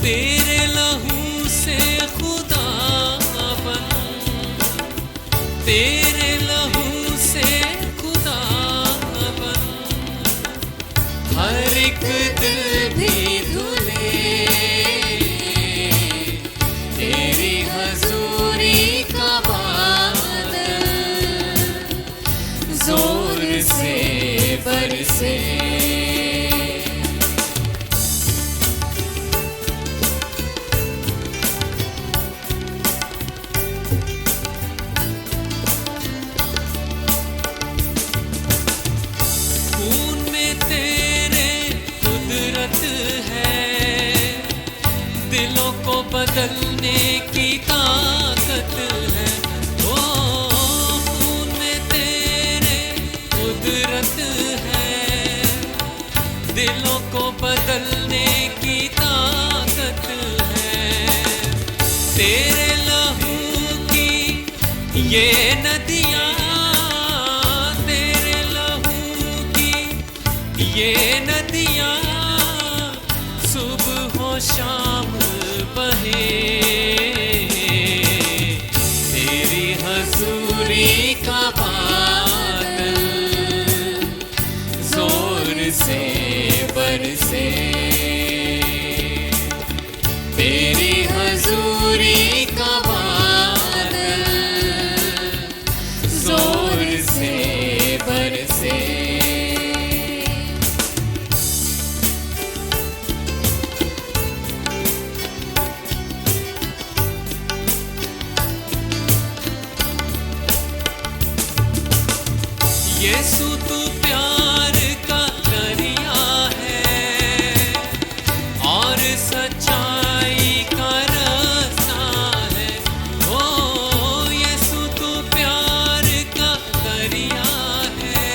तेरे लहू से खुदावन, तेरे लहू से खुदावन, हर एक दिल भी धुले, तेरी हजूरी का बादल जोर से बरसे। खून में तेरे कुदरत है, दिलों को बदलने की ताकत है। ओ खून में तेरे कुदरत है, दिलों को बदलने की ताकत है। तेरे लहू की ये नदियाँ, तेरे लहू की ये नदियाँ, सुबह हो शाम बहे, तेरी हजूरी का बादल जोर से बरसे। यीशु तू प्यार का दरिया है और सच्चाई का रास्ता है। ओ यीशु तू प्यार का दरिया है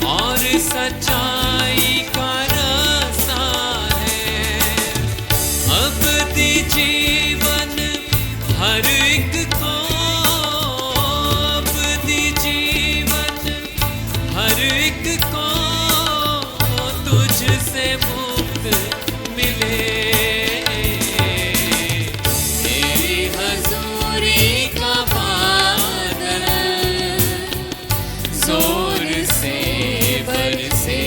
और सच्चाई का रास्ता है। अबदी जीवन हर एक को, अबदी जीवन हर एक को तुझसे मुक्त मिले। तेरी हजूरी का बादल जोर से बरसे,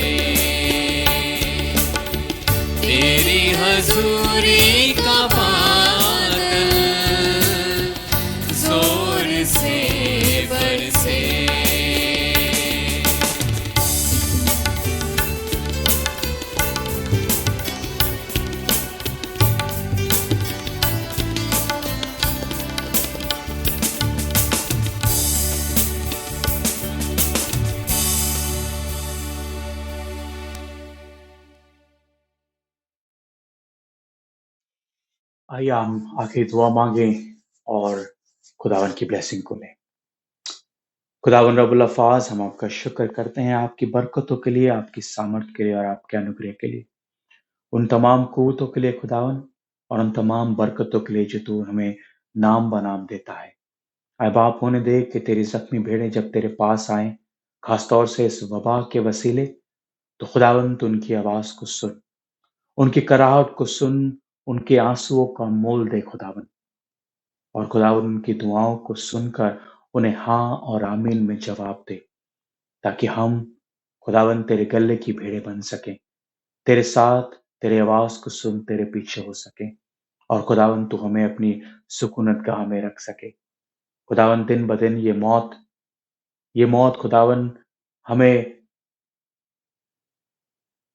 तेरी हजूरी का बादल जोर से बरसे। आइए हम आखिरी दुआ मांगें और खुदावन की ब्लेसिंग को लें। खुदावन रब्बुल अल्फाज, हम आपका शुक्र करते हैं आपकी बरकतों के लिए, आपकी सामर्थ के लिए और आपके अनुग्रह के लिए, उन तमाम कुव्वतों के लिए खुदावन, और उन तमाम बरकतों के लिए जो तू हमें नाम बनाम देता है। आए बाप, होने दे कि तेरी जख्मी भेड़ें जब तेरे पास आए, खासतौर से इस वबा के वसीले, तो खुदावन तू उनकी आवाज को सुन, उनकी कराहट को सुन, उनके आंसुओं का मोल दे खुदावन, और खुदावन उनकी दुआओं को सुनकर उन्हें हाँ और आमीन में जवाब दे, ताकि हम खुदावन तेरे गले की भेड़ें बन सकें, तेरे साथ तेरे आवाज को सुन तेरे पीछे हो सके, और खुदावन तू हमें अपनी सुकूनत गाह में रख सके। खुदावन दिन ब दिन ये मौत खुदावन हमें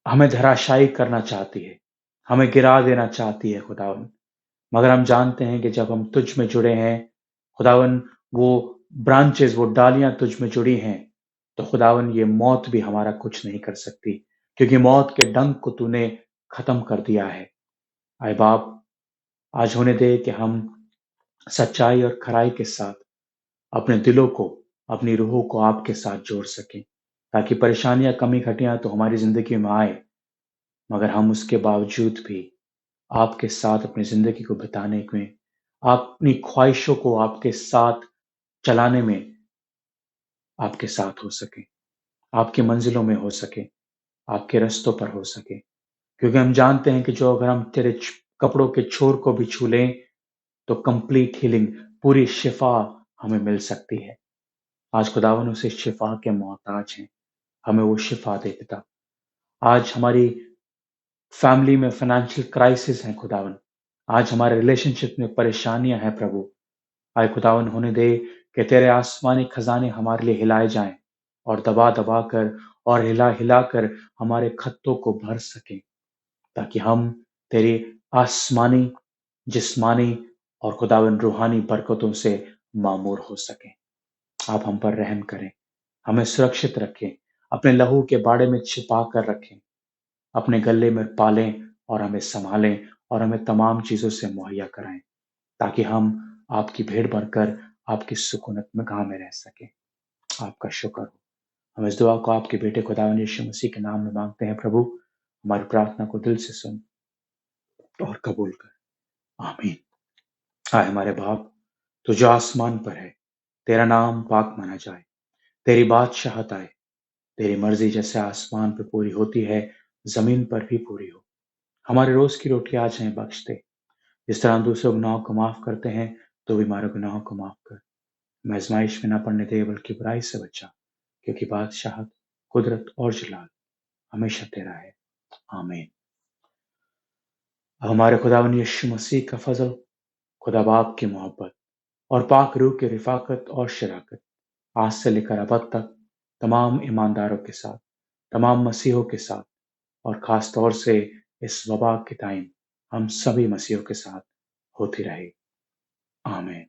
हमें धराशायी करना चाहती है, हमें गिरा देना चाहती है खुदावन, मगर हम जानते हैं कि जब हम तुझ में जुड़े हैं खुदावन, वो ब्रांचेस, वो डालियां तुझ में जुड़ी हैं, तो खुदावन ये मौत भी हमारा कुछ नहीं कर सकती, क्योंकि मौत के डंक को तूने खत्म कर दिया है। आए बाप, आज होने दे कि हम सच्चाई और खराई के साथ अपने दिलों को, अपनी रूहों को आपके साथ जोड़ सकें, ताकि परेशानियां, कमी घटियां तो हमारी जिंदगी में आए, मगर हम उसके बावजूद भी आपके साथ अपनी जिंदगी को बिताने में, अपनी ख्वाहिशों को आपके साथ चलाने में आपके साथ हो सके, आपकी मंजिलों में हो सके, आपके रास्तों पर हो सके, क्योंकि हम जानते हैं कि जो अगर हम तेरे कपड़ों के छोर को भी छू लें तो कंप्लीट हीलिंग, पूरी शिफा हमें मिल सकती है। आज खुदावन उसे शिफा के मोहताज हैं, हमें वो शिफा दे पिता। आज हमारी फैमिली में फाइनेंशियल क्राइसिस है खुदावन, आज हमारे रिलेशनशिप में परेशानियां हैं प्रभु। आए खुदावन, होने दे कि तेरे आसमानी खजाने हमारे लिए हिलाए जाएं, और दबा दबा कर और हिला हिला कर हमारे खत्तों को भर सकें, ताकि हम तेरी आसमानी, जिस्मानी और खुदावन रूहानी बरकतों से मामूर हो सकें। आप हम पर रहम करें, हमें सुरक्षित रखें, अपने लहू के बाड़े में छिपा कर रखें, अपने गले में पालें और हमें संभालें, और हमें तमाम चीजों से मुहैया कराएं, ताकि हम आपकी भेड़ बनकर आपकी सुकूनत में गांव में रह सकें। आपका शुक्र हो। हम इस दुआ को आपके बेटे खुदावन यीशु मसीह के नाम में मांगते हैं प्रभु, हमारी प्रार्थना को दिल से सुन और कबूल कर। आमीन। हाय हमारे बाप, तू जो आसमान पर है, तेरा नाम पाक माना जाए, तेरी बादशाहत आए, तेरी मर्जी जैसे आसमान पर पूरी होती है, जमीन पर भी पूरी हो। हमारे रोज की रोटी आज हमें बख्श दे, जिस तरह हम दूसरों गुनाहों को माफ करते हैं, तो भी हमारे गुनाहों को माफ कर। हमें आजमाइश में न पड़ने दे, बल्कि बुराई से बचा, क्योंकि बादशाहत, कुदरत और जलाल हमेशा तेरा है। आमीन। अब हमारे खुदावन यीशु मसीह का फजल, खुदा बाप की मोहब्बत और पाक रूह की रिफाकत और शराकत आज से लेकर अब तक तमाम ईमानदारों के साथ, तमाम मसीहों के साथ, और खास तौर से इस वबा के टाइम हम सभी मसीहों के साथ होती रहे। आमीन।